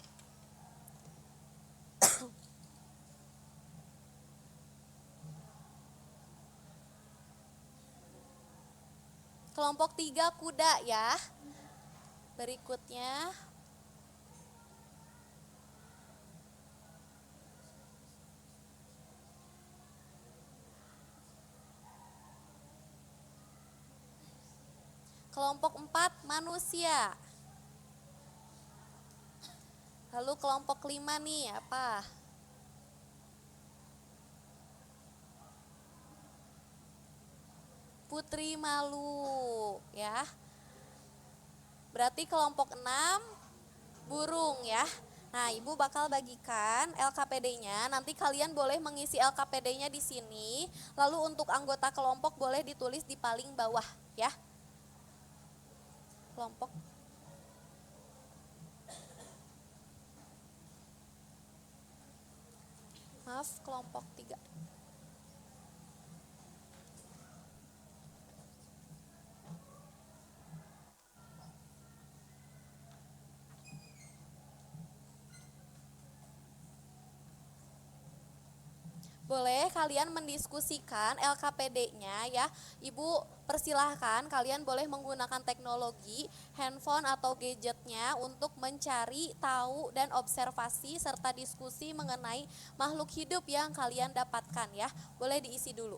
Kelompok 3 kuda ya. Berikutnya kelompok 4 manusia. Lalu kelompok 5 nih apa? Putri malu ya. Berarti kelompok 6 burung ya. Nah, Ibu bakal bagikan LKPD-nya. Nanti kalian boleh mengisi LKPD-nya di sini. Lalu untuk anggota kelompok boleh ditulis di paling bawah ya. Kelompok kelompok 3. Boleh kalian mendiskusikan LKPD-nya ya. Ibu persilahkan kalian boleh menggunakan teknologi, handphone atau gadgetnya untuk mencari, tahu, dan observasi serta diskusi mengenai makhluk hidup yang kalian dapatkan ya. Boleh diisi dulu.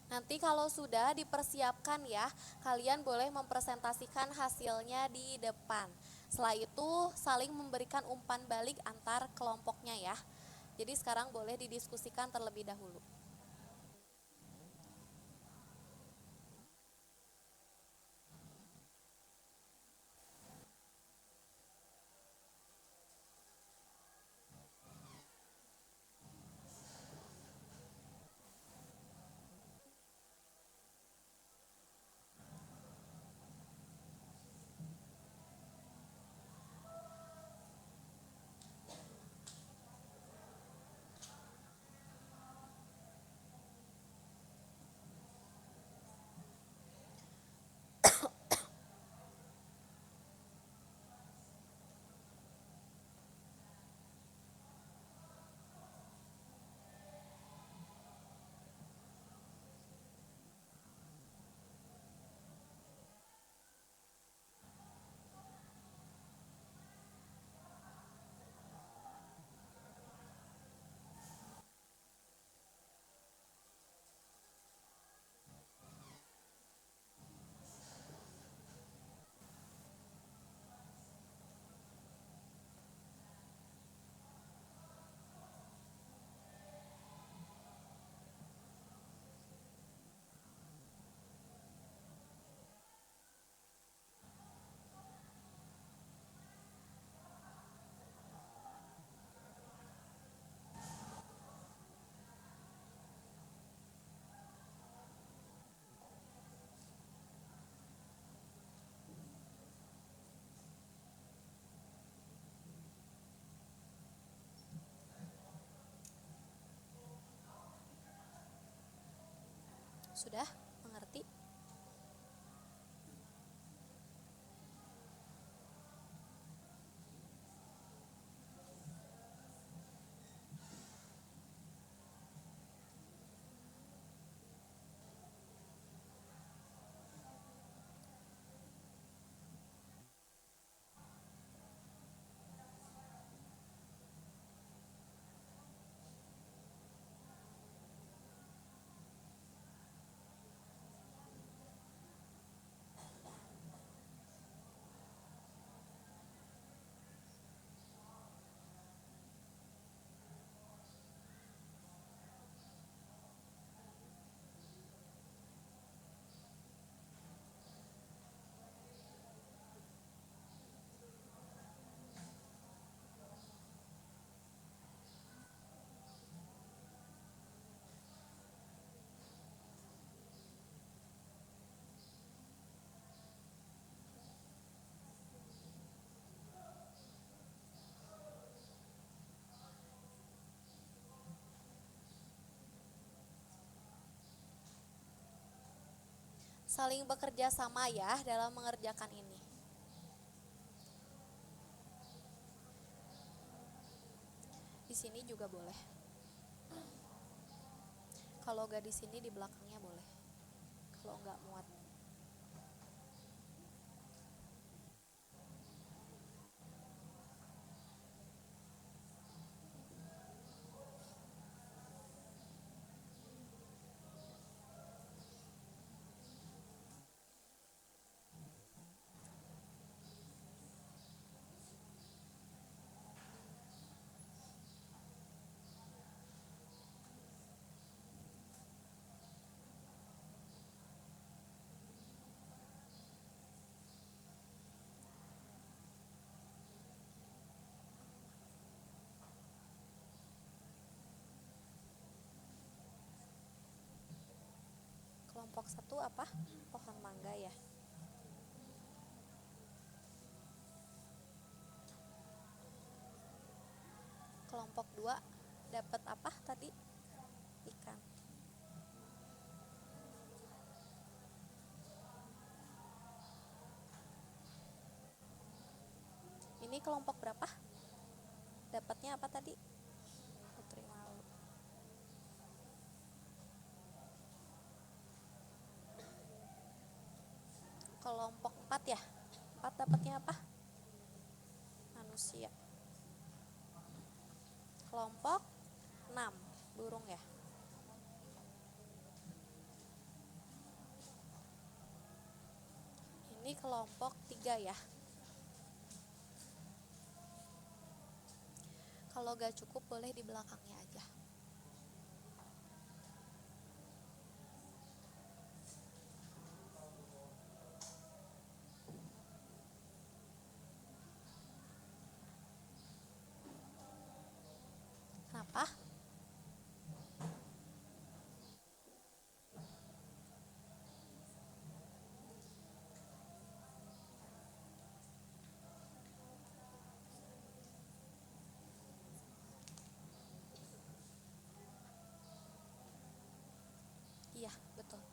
Nanti kalau sudah dipersiapkan ya, kalian boleh mempresentasikan hasilnya di depan. Setelah itu saling memberikan umpan balik antar kelompoknya ya. Jadi sekarang boleh didiskusikan terlebih dahulu. Sudah mengerti? Saling bekerja sama ya dalam mengerjakan ini. Di sini juga boleh. Kalau nggak di sini, di belakangnya boleh. Kalau nggak muat. Kelompok 1 apa? Pohon mangga ya. Kelompok 2 dapat apa tadi? Ikan. Ini kelompok berapa? Dapatnya apa tadi? Putri malu. Kelompok 4 ya. 4 dapatnya apa? Manusia. Kelompok 6 burung ya. Ini kelompok 3 ya. Kalau gak cukup boleh di belakangnya aja. Kenapa? Iya, betul.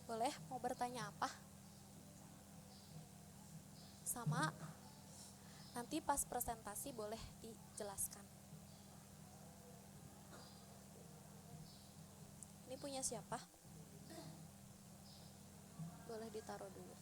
Boleh, mau bertanya apa? Sama, nanti pas presentasi boleh dijelaskan. Ini punya siapa? Boleh ditaruh dulu.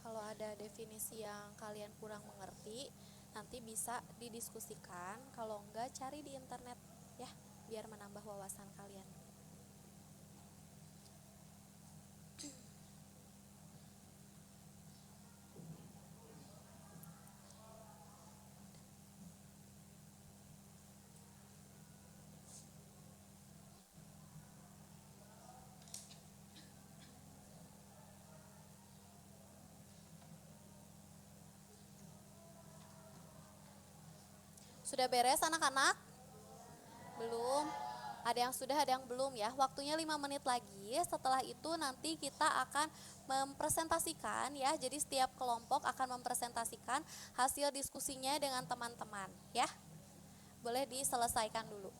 Kalau ada definisi yang kalian kurang mengerti, nanti bisa didiskusikan. Kalau enggak, cari di internet ya, biar menambah wawasan kalian. Sudah beres anak-anak? Belum? Ada yang sudah, ada yang belum ya. Waktunya 5 menit lagi. Setelah itu nanti kita akan mempresentasikan ya. Jadi setiap kelompok akan mempresentasikan hasil diskusinya dengan teman-teman ya. Boleh diselesaikan dulu.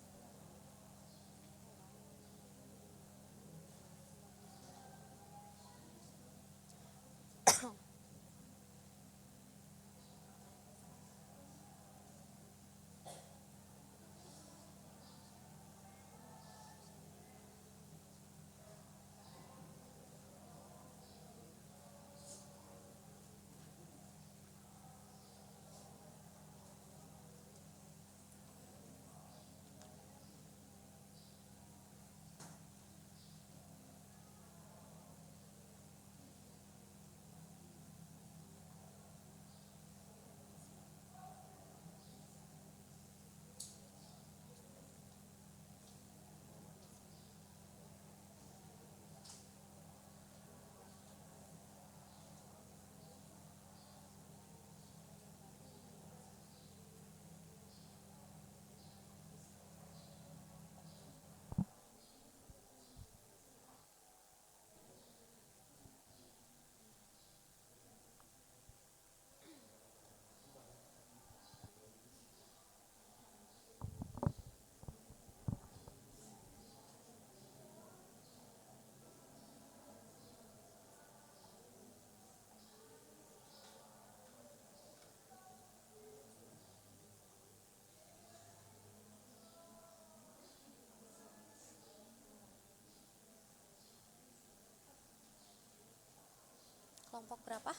Kelompok berapa?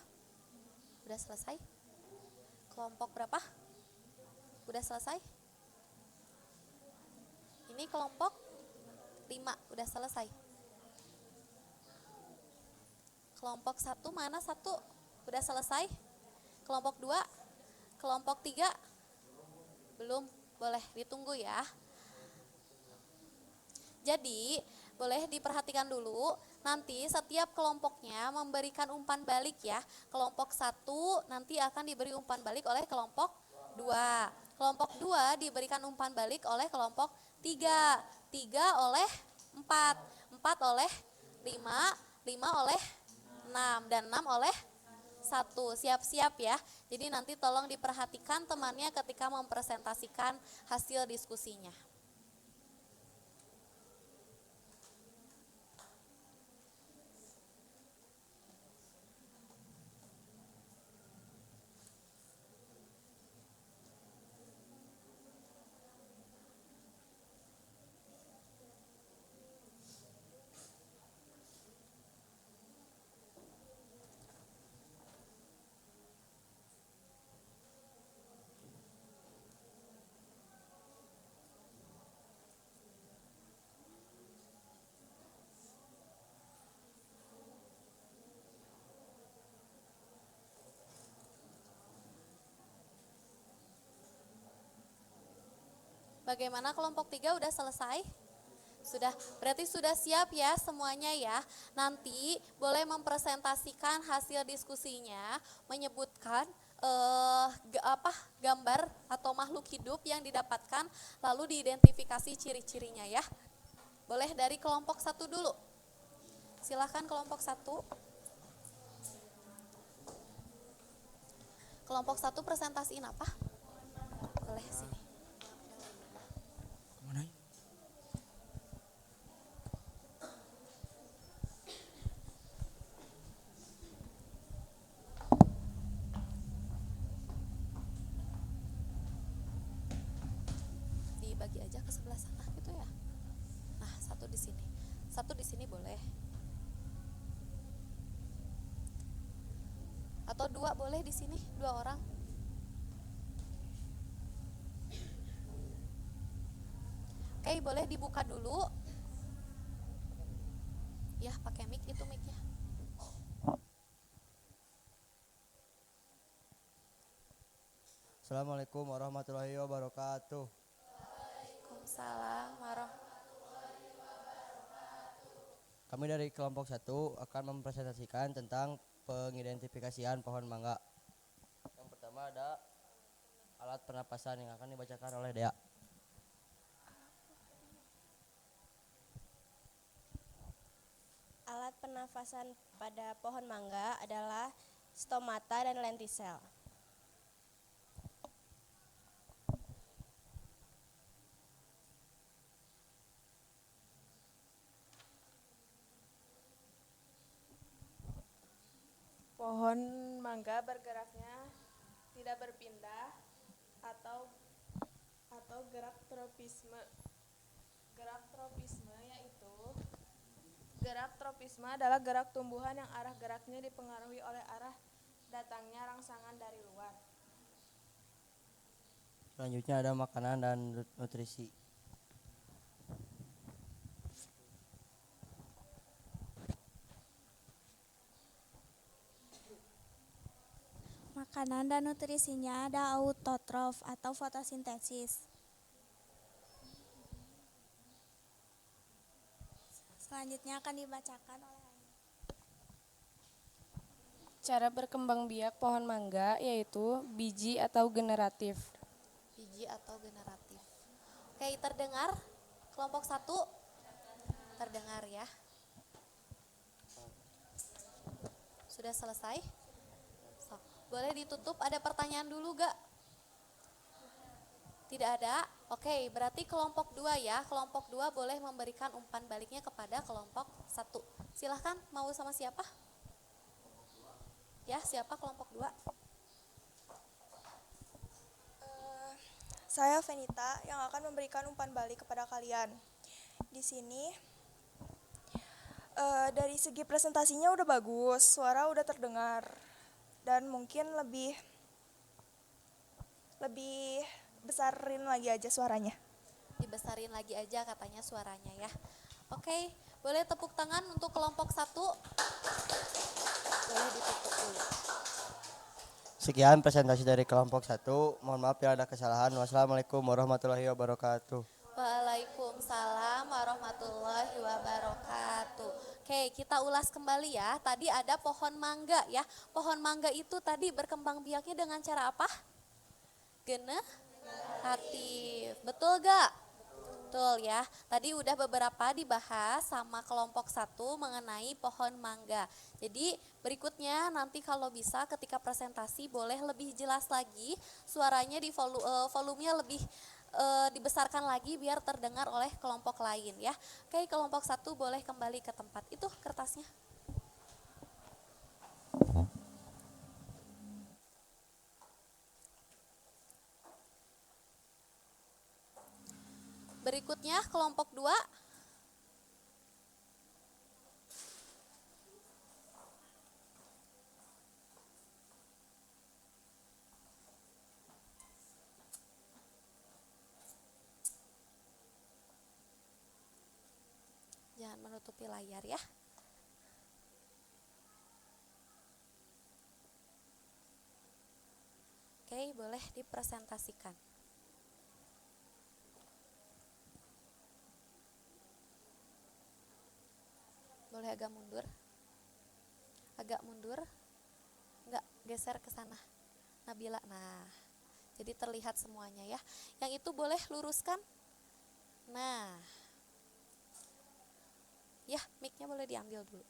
Udah selesai? Kelompok berapa? Udah selesai? Ini kelompok 5 udah selesai. Kelompok 1 mana 1? Udah selesai? Kelompok 2? Kelompok 3? Belum? Boleh ditunggu ya. Jadi, boleh diperhatikan dulu, nanti setiap kelompoknya memberikan umpan balik ya. Kelompok 1 nanti akan diberi umpan balik oleh kelompok 2. Kelompok 2 diberikan umpan balik oleh kelompok 3. 3 oleh 4. 4 oleh 5. 5 oleh 6. Dan 6 oleh 1. Siap-siap ya. Jadi nanti tolong diperhatikan temannya ketika mempresentasikan hasil diskusinya. Bagaimana kelompok 3 udah selesai? Sudah, berarti sudah siap ya semuanya ya. Nanti boleh mempresentasikan hasil diskusinya, menyebutkan gambar atau makhluk hidup yang didapatkan, lalu diidentifikasi ciri-cirinya ya. Boleh dari kelompok 1 dulu. Silahkan kelompok 1. Kelompok 1 presentasiin apa? Boleh sini. Dibagi aja ke sebelah sana gitu ya. Nah, 1 di sini. 1 di sini boleh. Atau dua boleh di sini, 2 orang. Oke, boleh dibuka dulu. Ya, pakai mic itu mic-nya. Assalamualaikum warahmatullahi wabarakatuh. Waalaikumsalam warahmatullahi. Kami dari kelompok 1 akan mempresentasikan tentang pengidentifikasian pohon mangga. Yang pertama ada alat pernapasan yang akan dibacakan oleh Dea. Alat pernafasan pada pohon mangga adalah stomata dan lentisel. Pohon mangga bergeraknya tidak berpindah atau gerak tropisme. Gerak tropisme adalah gerak tumbuhan yang arah geraknya dipengaruhi oleh arah datangnya rangsangan dari luar. Selanjutnya ada makanan dan nutrisi. Makanan dan nutrisinya ada autotrof atau fotosintesis. Selanjutnya akan dibacakan oleh Ayu. Cara berkembang biak pohon mangga yaitu biji atau generatif. Biji atau generatif. Oke, terdengar? Kelompok 1 terdengar ya. Sudah selesai? So, boleh ditutup, ada pertanyaan dulu gak? Tidak ada? Oke, berarti kelompok 2 ya. Kelompok 2 boleh memberikan umpan baliknya kepada kelompok 1. Silahkan, mau sama siapa? Ya, siapa kelompok 2? Saya Venita yang akan memberikan umpan balik kepada kalian. Di sini dari segi presentasinya udah bagus, suara udah terdengar, dan mungkin lebih besarin lagi aja suaranya. Dibesarin lagi aja katanya suaranya ya. Oke, boleh tepuk tangan untuk kelompok 1. Boleh ditutup dulu. Sekian presentasi dari kelompok 1. Mohon maaf ya ada kesalahan. Wassalamualaikum warahmatullahi wabarakatuh. Waalaikumsalam warahmatullahi wabarakatuh. Oke, kita ulas kembali ya. Tadi ada pohon mangga ya. Pohon mangga itu tadi berkembang biaknya dengan cara apa? Generatif. Betul gak? Betul ya. Tadi udah beberapa dibahas sama kelompok 1 mengenai pohon mangga. Jadi berikutnya nanti kalau bisa ketika presentasi boleh lebih jelas lagi. Suaranya di volumenya lebih dibesarkan lagi biar terdengar oleh kelompok lain ya. Oke, kelompok 1 boleh kembali ke tempat. Itu kertasnya. Berikutnya kelompok 2. Jangan menutupi layar ya. Oke, boleh dipresentasikan. Boleh agak mundur? Agak mundur? Enggak, geser ke sana. Nabila, nah. Jadi terlihat semuanya ya. Yang itu boleh luruskan? Nah. Ya, mic-nya boleh diambil dulu.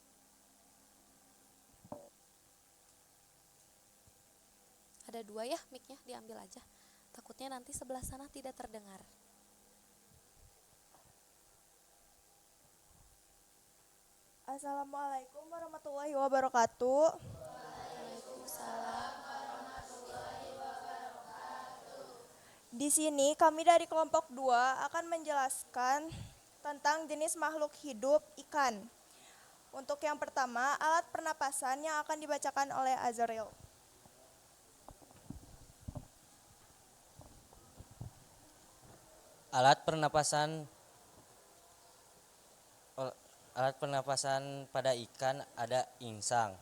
Ada 2 ya, mic-nya diambil aja. Takutnya nanti sebelah sana tidak terdengar. Assalamualaikum warahmatullahi wabarakatuh. Waalaikumsalam. Di sini kami dari kelompok 2 akan menjelaskan tentang jenis makhluk hidup ikan. Untuk yang pertama, alat pernapasan yang akan dibacakan oleh Azaril. Alat pernapasan alat pernapasan pada ikan ada insang.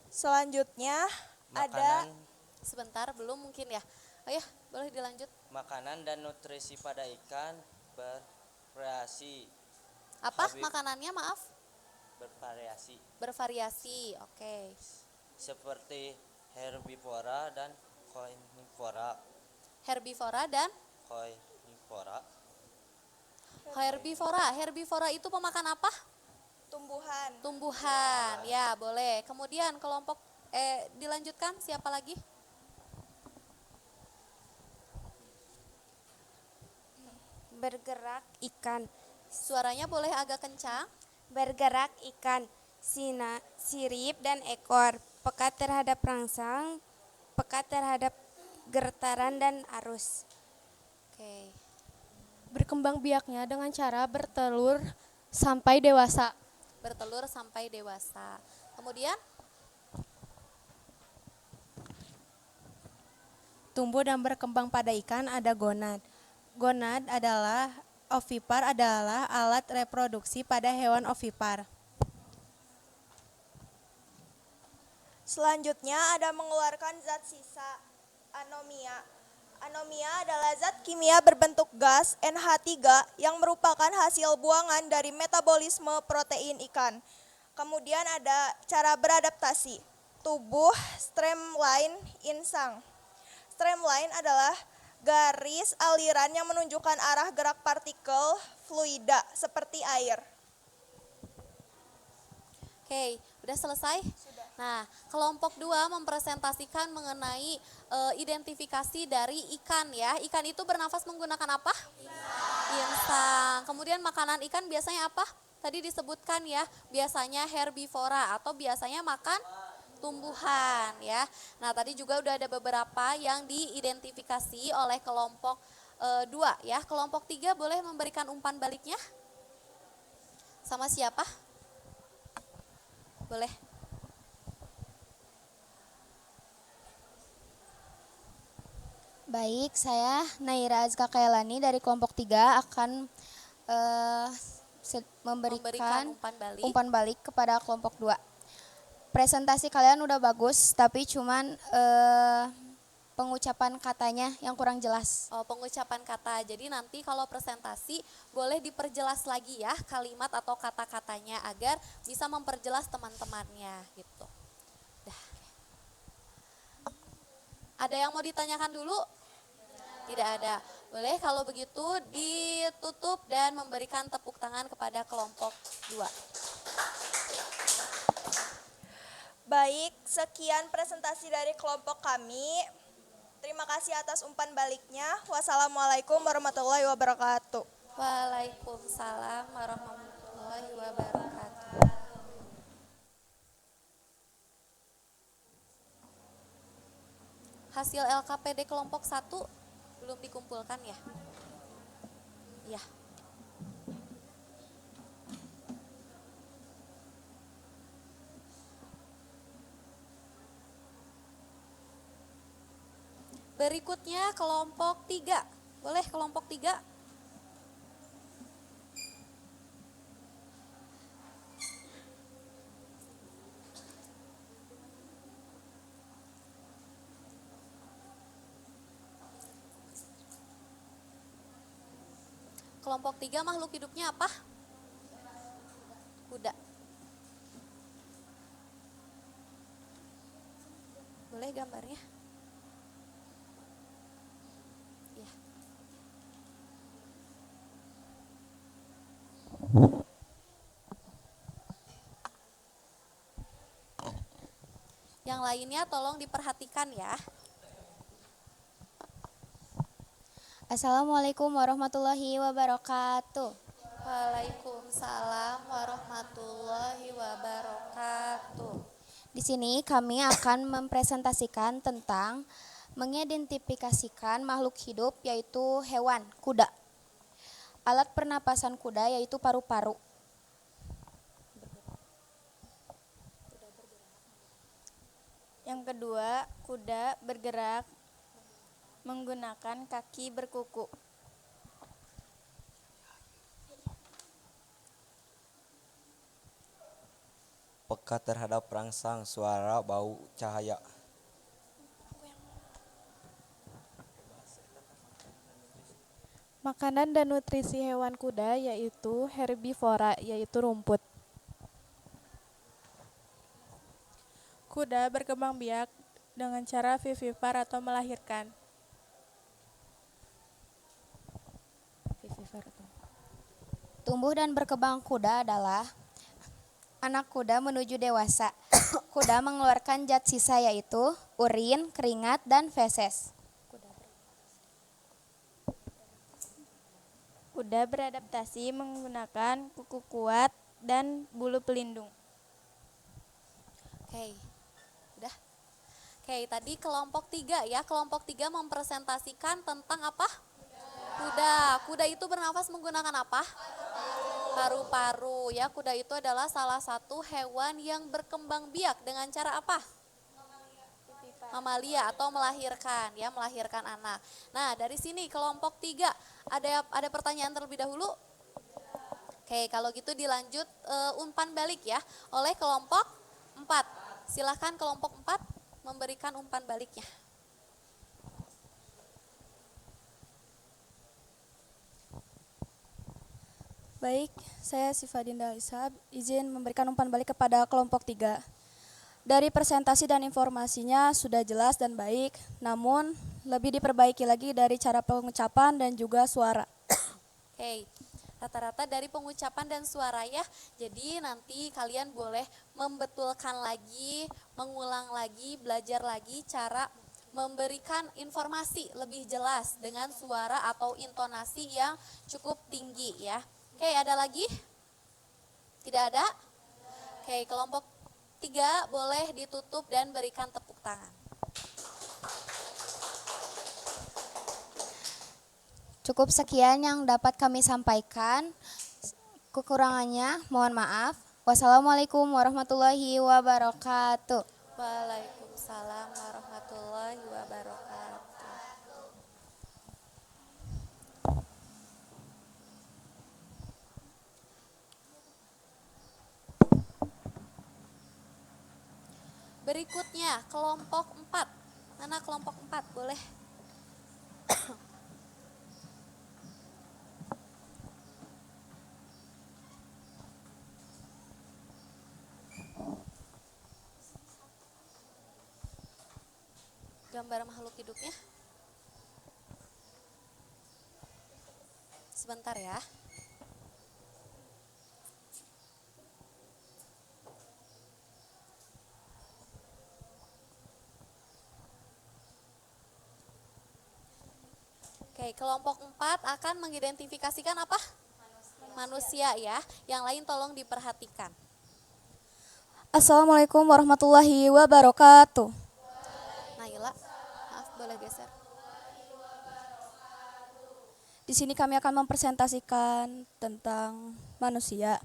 Selanjutnya ada Makanan, Sebentar, belum mungkin ya. Oh ya, boleh dilanjut. makanan dan nutrisi pada ikan bervariasi. Apa Habib. makanannya, maaf? Bervariasi Bervariasi, oke. seperti herbivora dan carnivora. Herbivora dan Carnivora herbivora itu pemakan apa? tumbuhan. Tumbuhan, ya boleh. Kemudian kelompok dilanjutkan siapa lagi? Bergerak ikan. Suaranya boleh agak kencang. Bergerak ikan. Sirip dan ekor. Peka terhadap rangsang. Peka terhadap getaran dan arus. Oke. Berkembang biaknya dengan cara bertelur sampai dewasa. Bertelur sampai dewasa. Kemudian Tumbuh dan berkembang pada ikan ada gonad. Gonad adalah ovipar adalah alat reproduksi pada hewan ovipar. Selanjutnya ada mengeluarkan zat sisa, anomia. Anomia adalah zat kimia berbentuk gas NH3 yang merupakan hasil buangan dari metabolisme protein ikan. Kemudian ada cara beradaptasi. Tubuh streamline insang. Streamline adalah garis aliran yang menunjukkan arah gerak partikel fluida seperti air. Oke, udah selesai? Sudah. Nah, kelompok 2 mempresentasikan mengenai identifikasi dari ikan ya. Ikan itu bernafas menggunakan apa? Insang. Kemudian makanan ikan biasanya apa? Tadi disebutkan ya, biasanya herbivora atau biasanya makan tumbuhan ya. Nah, tadi juga udah ada beberapa yang diidentifikasi oleh kelompok 2 ya. Kelompok 3 boleh memberikan umpan baliknya? Sama siapa? Boleh. Baik, saya Naira Azka Kailani dari kelompok 3 akan memberikan umpan balik kepada kelompok 2. Presentasi kalian udah bagus, tapi cuman pengucapan katanya yang kurang jelas. Oh, pengucapan kata. Jadi nanti kalau presentasi boleh diperjelas lagi ya kalimat atau kata-katanya agar bisa memperjelas teman-temannya gitu. Dah. Ada yang mau ditanyakan dulu? Tidak ada. Boleh kalau begitu ditutup dan memberikan tepuk tangan kepada kelompok 2. Baik, sekian presentasi dari kelompok kami. Terima kasih atas umpan baliknya. Wassalamualaikum warahmatullahi wabarakatuh. Waalaikumsalam warahmatullahi wabarakatuh. Hasil LKPD kelompok 1 belum dikumpulkan ya? Iya. Berikutnya kelompok 3. Boleh kelompok 3? Kelompok 3 makhluk hidupnya apa? Kuda. Boleh gambarnya? Ya. Yang lainnya tolong diperhatikan ya. Assalamualaikum warahmatullahi wabarakatuh. Waalaikumsalam warahmatullahi wabarakatuh. Di sini kami akan mempresentasikan tentang mengidentifikasikan makhluk hidup yaitu hewan, kuda. Alat pernapasan kuda yaitu paru-paru. Yang kedua, kuda bergerak menggunakan kaki berkuku. peka terhadap rangsang, suara, bau, cahaya. Makanan dan nutrisi hewan kuda yaitu herbivora, yaitu rumput. Kuda berkembang biak dengan cara vivipar atau melahirkan. Tumbuh dan berkembang kuda adalah anak kuda menuju dewasa. Kuda mengeluarkan zat sisa yaitu urin, keringat, dan feses. Kuda beradaptasi menggunakan kuku kuat dan bulu pelindung. Oke, udah. Oke, tadi kelompok 3 ya. Kelompok 3 mempresentasikan tentang apa? Kuda. Kuda itu bernafas menggunakan apa? Paru-paru ya. Kuda itu adalah salah satu hewan yang berkembang biak dengan cara apa? Mamalia atau melahirkan ya, melahirkan anak. Nah, dari sini kelompok 3 ada pertanyaan terlebih dahulu. Oke, kalau gitu dilanjut umpan balik ya oleh kelompok 4. Silahkan kelompok 4 memberikan umpan baliknya. Baik, saya Sifadinda Alisa, izin memberikan umpan balik kepada kelompok 3. Dari presentasi dan informasinya sudah jelas dan baik, namun lebih diperbaiki lagi dari cara pengucapan dan juga suara. Oke, rata-rata dari pengucapan dan suara ya. Jadi nanti kalian boleh membetulkan lagi, mengulang lagi, belajar lagi cara memberikan informasi lebih jelas dengan suara atau intonasi yang cukup tinggi ya. Oke, ada lagi? Tidak ada? Oke, kelompok 3 boleh ditutup dan berikan tepuk tangan. Cukup sekian yang dapat kami sampaikan. Kekurangannya mohon maaf. Wassalamualaikum warahmatullahi wabarakatuh. Waalaikumsalam warahmatullahi wabarakatuh. Berikutnya kelompok 4. Mana kelompok 4? Boleh. Gambar makhluk hidupnya. Sebentar ya. Oke, kelompok 4 akan mengidentifikasikan apa? Manusia ya. Yang lain tolong diperhatikan. Assalamualaikum warahmatullahi wabarakatuh. Naila, maaf boleh geser. Di sini kami akan mempresentasikan tentang manusia.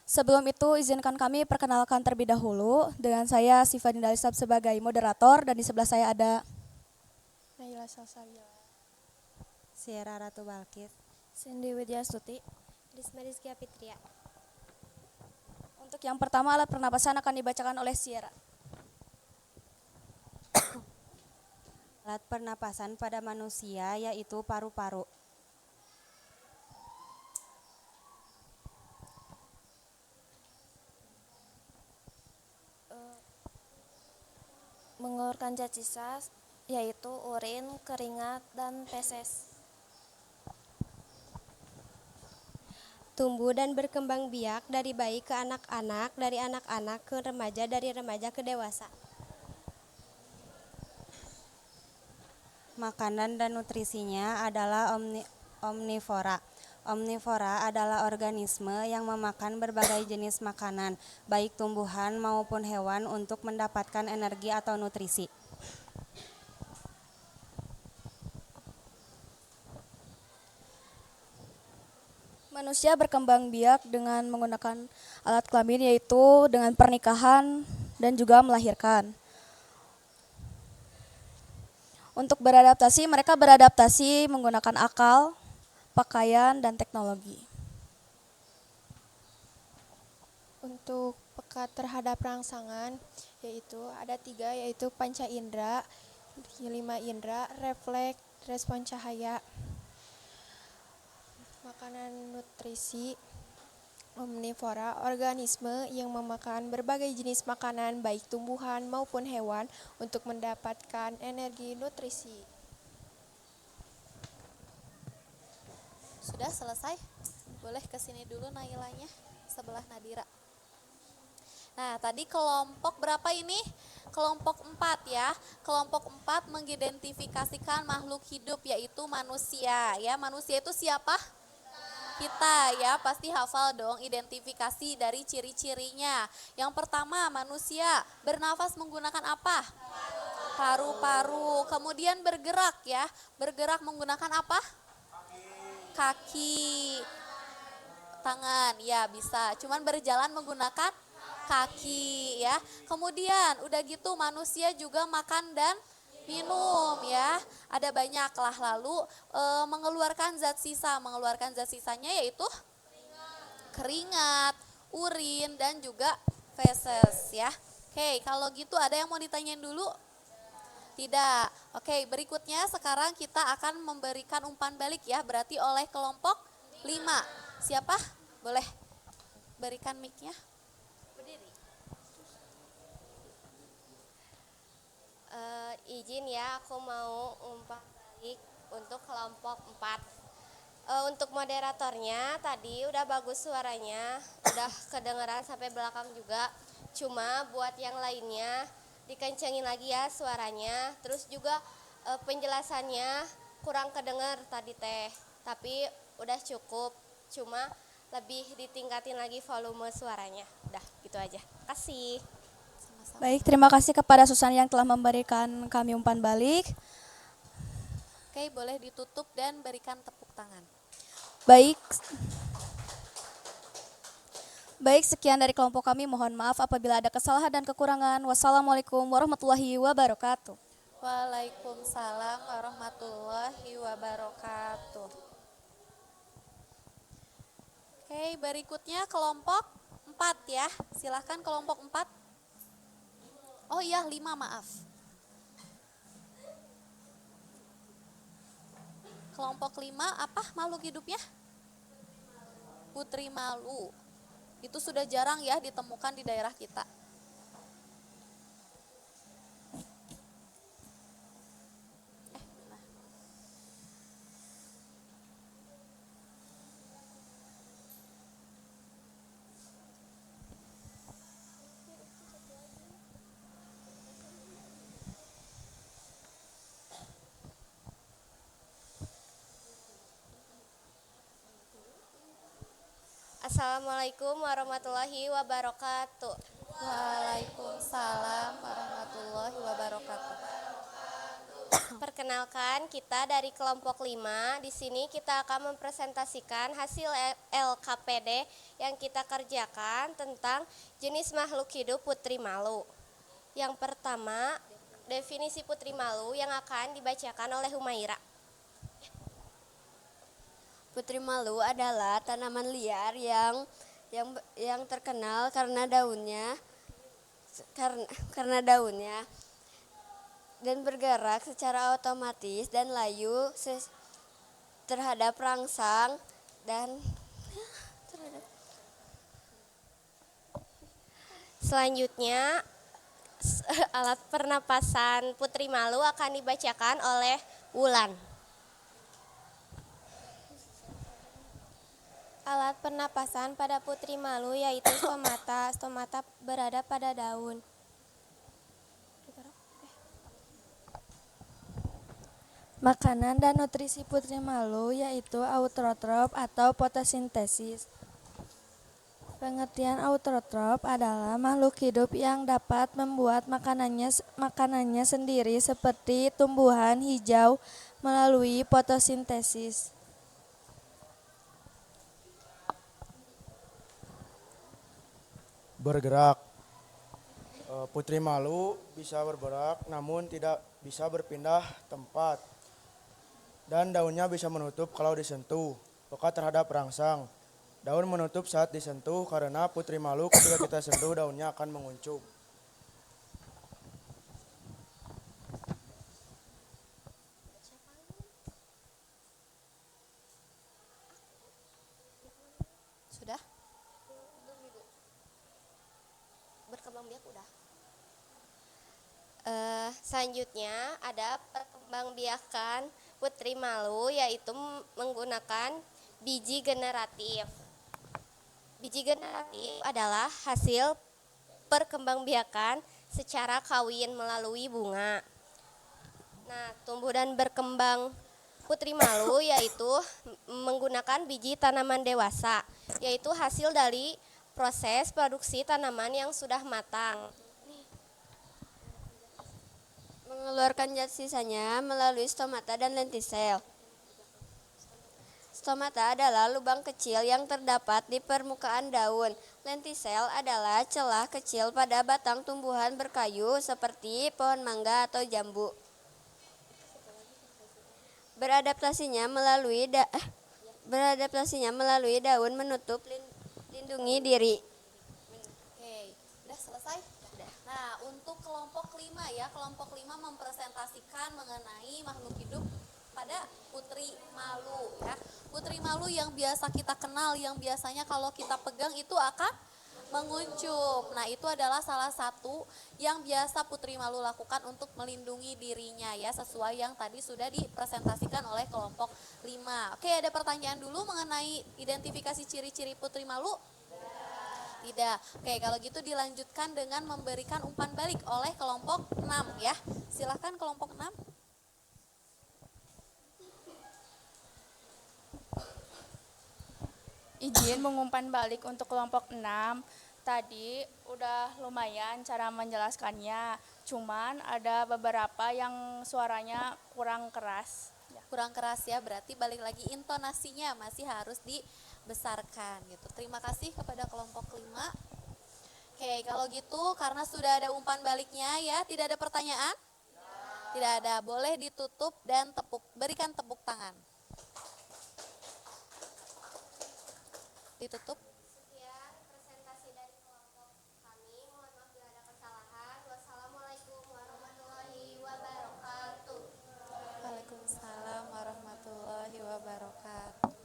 Sebelum itu izinkan kami perkenalkan terlebih dahulu dengan saya Sifadinda Alisa sebagai moderator dan di sebelah saya ada Naila Salsabila, Sierra Ratu Balkis, Cindy Widyastuti. Risma Rizkia Fitria. Untuk yang pertama alat pernapasan akan dibacakan oleh Sierra. Alat pernapasan pada manusia yaitu paru-paru. Mengeluarkan zat sisa yaitu urin, keringat, dan feses. Tumbuh dan berkembang biak dari bayi ke anak-anak, dari anak-anak ke remaja, dari remaja ke dewasa. Makanan dan nutrisinya adalah omnivora. Omnivora adalah organisme yang memakan berbagai jenis makanan, baik tumbuhan maupun hewan untuk mendapatkan energi atau nutrisi. Manusia berkembang biak dengan menggunakan alat kelamin yaitu dengan pernikahan dan juga melahirkan. Untuk beradaptasi, mereka beradaptasi menggunakan akal, pakaian, dan teknologi. Untuk peka terhadap rangsangan, yaitu ada 3, yaitu panca indera, 5 indera, refleks, respon cahaya. Makanan nutrisi, omnivora, organisme yang memakan berbagai jenis makanan baik tumbuhan maupun hewan untuk mendapatkan energi nutrisi. Sudah selesai? Boleh kesini dulu Nailanya, sebelah Nadira. Nah, tadi kelompok berapa ini? Kelompok 4 ya. Kelompok 4 mengidentifikasikan makhluk hidup yaitu manusia ya. Manusia itu siapa? Kita ya, pasti hafal dong identifikasi dari ciri-cirinya. Yang pertama, manusia bernafas menggunakan apa? Paru-paru. Kemudian bergerak ya. Bergerak menggunakan apa? Kaki. Tangan, ya bisa. Cuman berjalan menggunakan kaki ya. Kemudian udah gitu manusia juga makan dan minum ya. Ada banyak lah. Lalu mengeluarkan zat sisa. Mengeluarkan zat sisanya yaitu keringat, urin dan juga feses ya. Oke, kalau gitu ada yang mau ditanyain dulu? Tidak. Oke, berikutnya sekarang kita akan memberikan umpan balik ya. Berarti oleh kelompok 5. Siapa? Boleh berikan mic-nya. Izin ya, aku mau umpan balik untuk kelompok 4. Untuk moderatornya tadi udah bagus suaranya, udah kedengeran sampai belakang juga. Cuma buat yang lainnya dikencengin lagi ya suaranya. Terus juga penjelasannya kurang kedenger tadi teh. Tapi udah cukup, cuma lebih ditingkatin lagi volume suaranya. Udah gitu aja. Kasih. Baik, terima kasih kepada Susan yang telah memberikan kami umpan balik. Oke, boleh ditutup dan berikan tepuk tangan. Baik. Baik, sekian dari kelompok kami. Mohon maaf apabila ada kesalahan dan kekurangan. Wassalamualaikum warahmatullahi wabarakatuh. Waalaikumsalam warahmatullahi wabarakatuh. Oke, berikutnya kelompok 4 ya. Silahkan kelompok 4. Oh iya, 5 maaf. Kelompok 5 apa makhluk hidupnya? Putri malu. Itu sudah jarang ya ditemukan di daerah kita. Assalamualaikum warahmatullahi wabarakatuh. Waalaikumsalam warahmatullahi wabarakatuh. Perkenalkan, kita dari kelompok 5. Di sini kita akan mempresentasikan hasil LKPD yang kita kerjakan tentang jenis makhluk hidup putri malu. Yang pertama, definisi putri malu yang akan dibacakan oleh Humaira. Putri malu adalah tanaman liar yang terkenal karena daunnya dan bergerak secara otomatis dan layu terhadap rangsang dan selanjutnya alat pernapasan putri malu akan dibacakan oleh Wulan. Alat pernapasan pada putri malu yaitu stomata. Stomata berada pada daun. Makanan dan nutrisi putri malu yaitu autotrop atau fotosintesis. Pengertian autotrop adalah makhluk hidup yang dapat membuat makanannya sendiri seperti tumbuhan hijau melalui fotosintesis. Bergerak. Putri malu bisa bergerak namun tidak bisa berpindah tempat. Dan daunnya bisa menutup kalau disentuh, peka terhadap rangsang. Daun menutup saat disentuh karena putri malu ketika kita sentuh daunnya akan menguncup. Sudah? Berkembang biak udah. Selanjutnya ada perkembangbiakan putri malu, yaitu menggunakan biji generatif. Biji generatif adalah hasil perkembangbiakan secara kawin melalui bunga. Nah, tumbuh dan berkembang putri malu yaitu menggunakan biji tanaman dewasa, yaitu hasil dari proses produksi tanaman yang sudah matang. Mengeluarkan zat sisanya melalui stomata dan lentisel. Stomata adalah lubang kecil yang terdapat di permukaan daun. Lentisel adalah celah kecil pada batang tumbuhan berkayu seperti pohon mangga atau jambu. Beradaptasinya melalui daun menutup lindungi diri. Oke, udah selesai? Sudah. Nah, untuk kelompok 5 ya, kelompok 5 mempresentasikan mengenai makhluk hidup pada putri malu ya. Putri malu yang biasa kita kenal, yang biasanya kalau kita pegang itu akan menguncup. Nah, itu adalah salah satu yang biasa putri malu lakukan untuk melindungi dirinya ya, sesuai yang tadi sudah dipresentasikan oleh kelompok 5. Oke, ada pertanyaan dulu mengenai identifikasi ciri-ciri putri malu? Tidak. Oke, kalau gitu dilanjutkan dengan memberikan umpan balik oleh kelompok 6 ya. Silahkan kelompok 6. Izin mengumpan balik untuk kelompok 6. Tadi udah lumayan cara menjelaskannya, cuman ada beberapa yang suaranya kurang keras. Kurang keras ya, berarti balik lagi intonasinya masih harus dibesarkan gitu. Terima kasih kepada kelompok 5. Oke, kalau gitu karena sudah ada umpan baliknya ya, tidak ada pertanyaan? Tidak ada, boleh ditutup dan berikan tepuk tangan. Ditutup. Sekian presentasi dari kelompok kami. Mohon maaf bila ada kesalahan. Wassalamualaikum warahmatullahi wabarakatuh. Waalaikumsalam warahmatullahi wabarakatuh.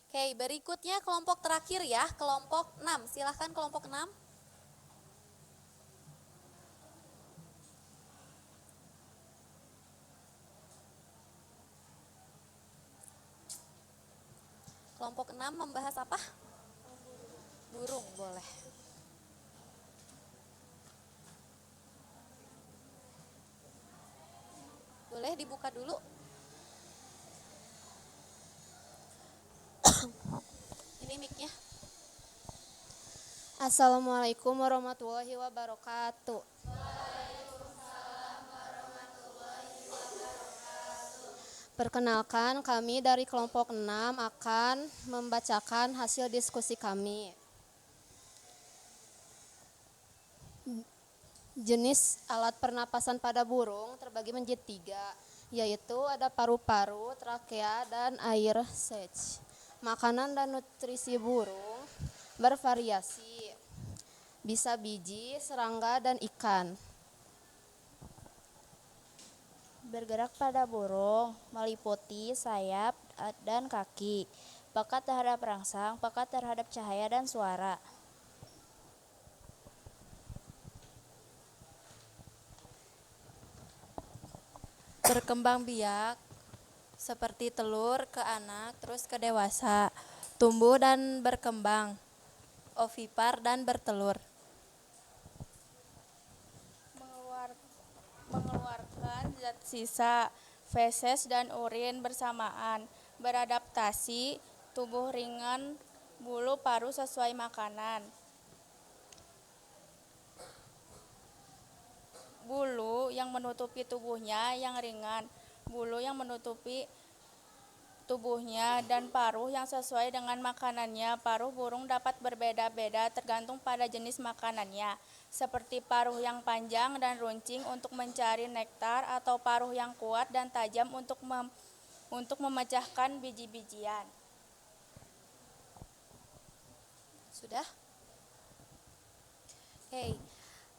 Oke, berikutnya kelompok terakhir ya, kelompok 6. Silahkan kelompok 6. Kelompok 6 membahas apa? Burung, boleh. Boleh dibuka dulu. Ini mic-nya. Assalamualaikum warahmatullahi wabarakatuh. Perkenalkan, kami dari kelompok 6 akan membacakan hasil diskusi kami. Jenis alat pernapasan pada burung terbagi menjadi 3, yaitu ada paru-paru, trakea, dan air sage. Makanan dan nutrisi burung bervariasi, bisa biji, serangga, dan ikan. Bergerak pada burung, meliputi sayap dan kaki, pekat terhadap rangsang, pekat terhadap cahaya dan suara. Berkembang biak seperti telur ke anak, terus ke dewasa, tumbuh dan berkembang, ovipar dan bertelur. Mengeluarkan zat sisa, feses dan urin bersamaan, beradaptasi, tubuh ringan, bulu paru sesuai makanan. Bulu yang menutupi tubuhnya yang ringan, bulu yang menutupi tubuhnya dan paruh yang sesuai dengan makanannya. Paruh burung dapat berbeda-beda tergantung pada jenis makanannya, seperti paruh yang panjang dan runcing untuk mencari nektar atau paruh yang kuat dan tajam untuk memecahkan biji-bijian. Sudah? Oke.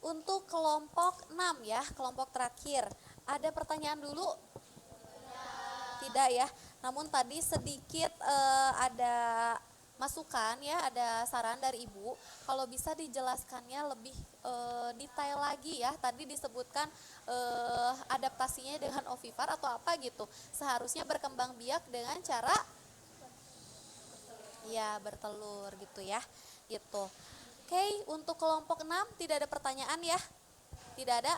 Untuk kelompok 6 ya, kelompok terakhir. Ada pertanyaan dulu? Tidak ya. Namun tadi sedikit ada masukan ya, ada saran dari Ibu. Kalau bisa dijelaskannya lebih detail lagi ya. Tadi disebutkan adaptasinya dengan ovipar atau apa gitu. Seharusnya berkembang biak dengan cara ya bertelur gitu ya. Gitu. Oke, untuk kelompok 6 tidak ada pertanyaan ya? Tidak ada?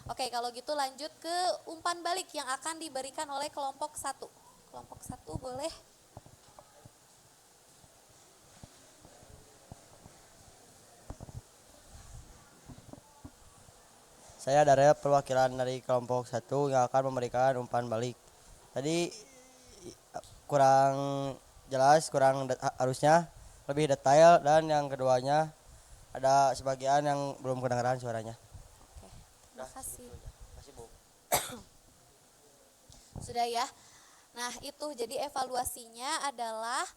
Oke, kalau gitu lanjut ke umpan balik yang akan diberikan oleh kelompok 1. Kelompok 1 boleh. Saya dari perwakilan dari kelompok 1 yang akan memberikan umpan balik. Tadi kurang jelas, harusnya lebih detail, dan yang keduanya ada sebagian yang belum kedengaran suaranya. Oke, terima kasih. Bu. Sudah ya. Nah, itu jadi evaluasinya adalah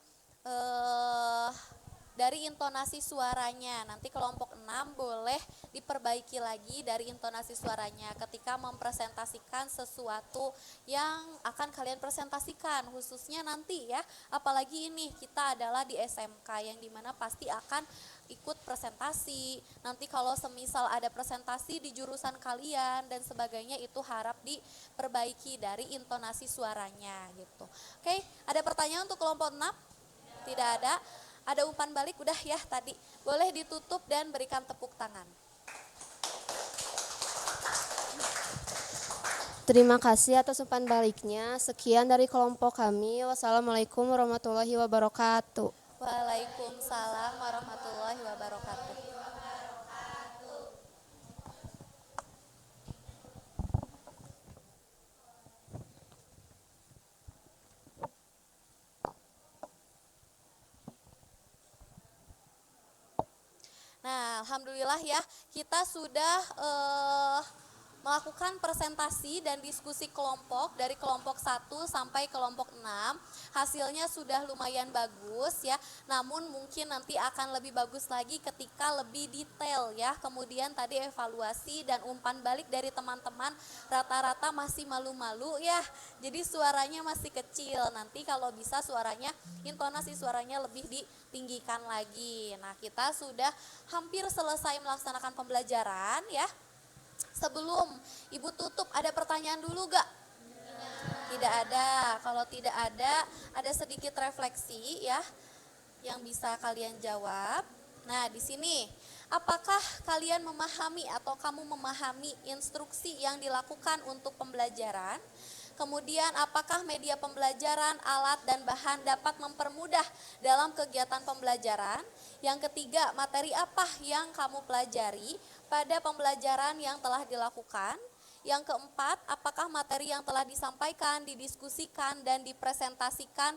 dari intonasi suaranya. Nanti kelompok 6 boleh diperbaiki lagi dari intonasi suaranya ketika mempresentasikan sesuatu yang akan kalian presentasikan, khususnya nanti ya. Apalagi ini kita adalah di SMK yang dimana pasti akan ikut presentasi. Nanti kalau semisal ada presentasi di jurusan kalian dan sebagainya, itu harap diperbaiki dari intonasi suaranya gitu. Oke, ada pertanyaan untuk kelompok 6? Tidak ada. Ada umpan balik udah ya tadi. Boleh ditutup dan berikan tepuk tangan. Terima kasih atas umpan baliknya. Sekian dari kelompok kami. Wassalamualaikum warahmatullahi wabarakatuh. Waalaikumsalam warahmatullahi wabarakatuh. Nah, alhamdulillah ya, kita sudah melakukan presentasi dan diskusi kelompok dari kelompok 1 sampai kelompok 6. Hasilnya sudah lumayan bagus ya, namun mungkin nanti akan lebih bagus lagi ketika lebih detail ya. Kemudian tadi evaluasi dan umpan balik dari teman-teman rata-rata masih malu-malu ya, jadi suaranya masih kecil. Nanti kalau bisa suaranya, intonasi suaranya lebih ditinggikan lagi. Nah, kita sudah hampir selesai melaksanakan pembelajaran ya. Sebelum Ibu tutup, ada pertanyaan dulu gak? Tidak ada. Kalau tidak ada sedikit refleksi ya yang bisa kalian jawab. Nah, di sini apakah kalian memahami atau kamu memahami instruksi yang dilakukan untuk pembelajaran? Kemudian apakah media pembelajaran, alat dan bahan dapat mempermudah dalam kegiatan pembelajaran? Yang ketiga, materi apa yang kamu pelajari pada pembelajaran yang telah dilakukan? Yang keempat, apakah materi yang telah disampaikan, didiskusikan, dan dipresentasikan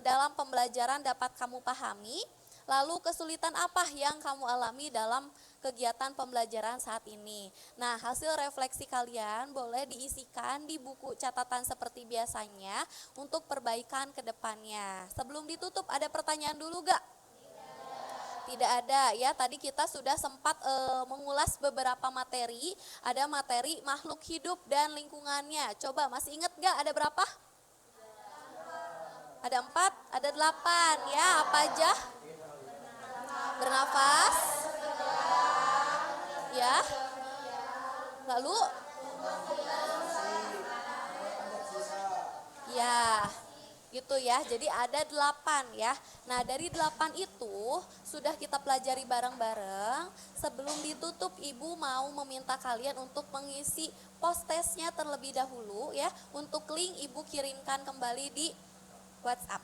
dalam pembelajaran dapat kamu pahami? Lalu kesulitan apa yang kamu alami dalam kegiatan pembelajaran saat ini? Nah, hasil refleksi kalian boleh diisikan di buku catatan seperti biasanya untuk perbaikan ke depannya. Sebelum ditutup, ada pertanyaan dulu gak? Tidak ada ya, tadi kita sudah sempat mengulas beberapa materi. Ada materi makhluk hidup dan lingkungannya. Coba masih ingat gak ada berapa? Ada 4, ada 8 ya, apa aja? Bernafas ya, lalu ya gitu ya, jadi ada 8 ya. Nah, dari 8 itu sudah kita pelajari bareng-bareng. Sebelum ditutup, Ibu mau meminta kalian untuk mengisi post-testnya terlebih dahulu ya. Untuk link Ibu kirimkan kembali di WhatsApp.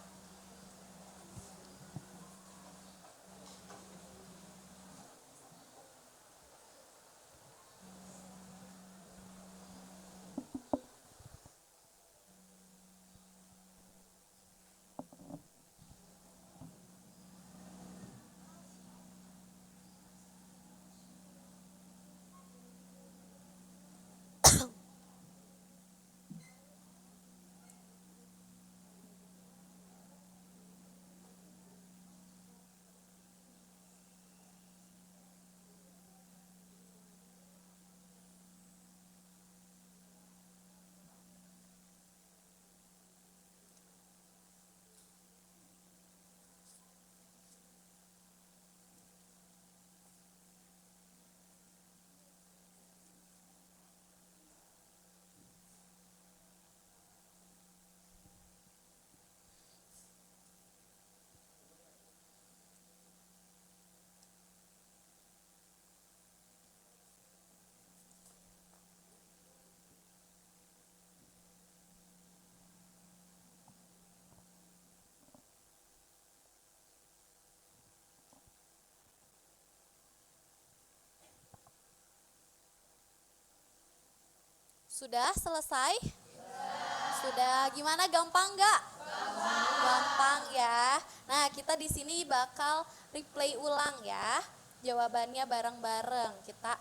Sudah selesai? Sudah. Gimana, gampang nggak? Gampang ya. Nah, kita di sini bakal replay ulang ya. Jawabannya bareng-bareng. Kita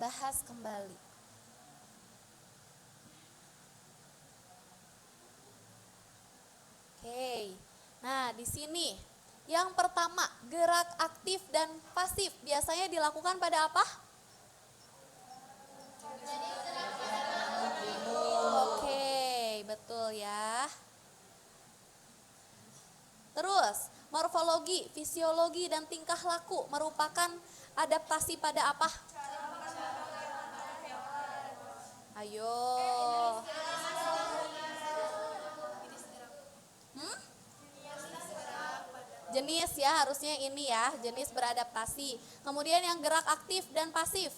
bahas kembali. Oke. Nah, di sini yang pertama, gerak aktif dan pasif biasanya dilakukan pada apa? Oke, betul ya. Terus, morfologi, fisiologi, dan tingkah laku merupakan adaptasi pada apa? Ayo. Jenis ya, harusnya ini ya, jenis beradaptasi. Kemudian yang gerak aktif dan pasif.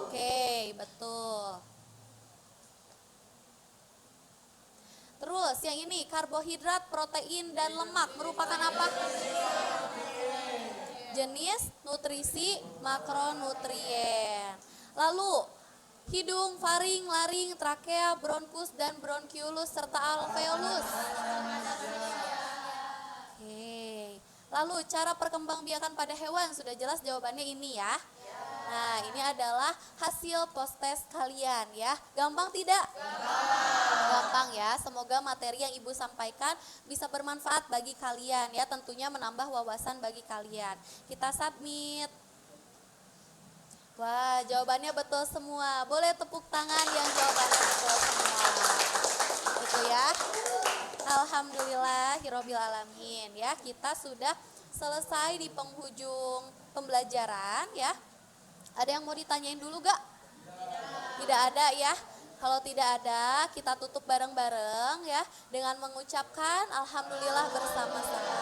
Oke, betul. Terus yang ini, karbohidrat, protein, dan lemak merupakan apa? Jenis nutrisi makronutrien. Lalu, hidung, faring, laring, trakea, bronkus, dan bronkiolus, serta alveolus. Oke. Lalu, cara perkembangbiakan pada hewan, sudah jelas jawabannya ini ya. Nah, ini adalah hasil post-test kalian ya. Gampang tidak? Gampang ya. Semoga materi yang Ibu sampaikan bisa bermanfaat bagi kalian ya. Tentunya menambah wawasan bagi kalian. Kita submit. Wah, jawabannya betul semua. Boleh tepuk tangan yang jawabannya betul semua. Gitu ya. Alhamdulillahirabbil alamin ya. Kita sudah selesai di penghujung pembelajaran ya. Ada yang mau ditanyain dulu gak? Tidak ada ya. Kalau tidak ada, kita tutup bareng-bareng ya dengan mengucapkan alhamdulillah bersama-sama.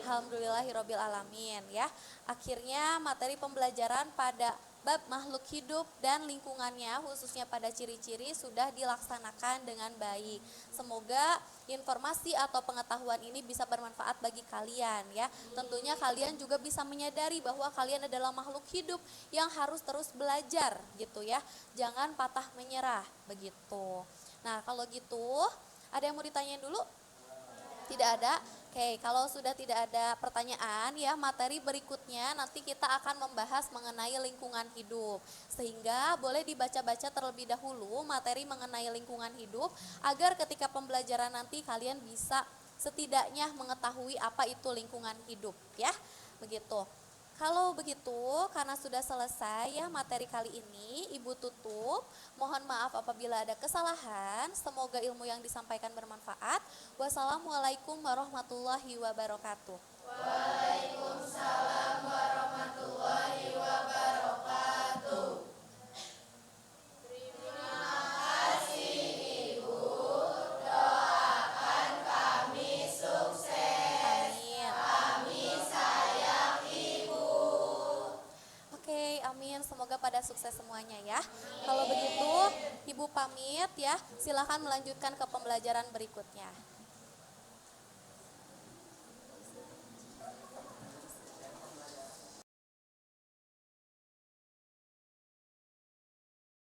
Alhamdulillahirabbil alamin ya. Akhirnya materi pembelajaran pada bab makhluk hidup dan lingkungannya khususnya pada ciri-ciri sudah dilaksanakan dengan baik. Semoga informasi atau pengetahuan ini bisa bermanfaat bagi kalian ya. Tentunya kalian juga bisa menyadari bahwa kalian adalah makhluk hidup yang harus terus belajar gitu ya. Jangan patah menyerah begitu. Nah, kalau gitu ada yang mau ditanyain dulu? Tidak ada? Oke, kalau sudah tidak ada pertanyaan ya, materi berikutnya nanti kita akan membahas mengenai lingkungan hidup. Sehingga boleh dibaca-baca terlebih dahulu materi mengenai lingkungan hidup agar ketika pembelajaran nanti kalian bisa setidaknya mengetahui apa itu lingkungan hidup ya. Begitu. Kalau begitu, karena sudah selesai ya materi kali ini, Ibu tutup. Mohon maaf apabila ada kesalahan. Semoga ilmu yang disampaikan bermanfaat. Wassalamualaikum warahmatullahi wabarakatuh. Waalaikumsalam warahmatullahi wabarakatuh. Terima kasih Ibu, doakan kami sukses. Kami sayang Ibu. Oke, amin. Semoga pada sukses semuanya ya. Kalau begitu, Ibu pamit ya. Silakan melanjutkan ke pembelajaran berikutnya.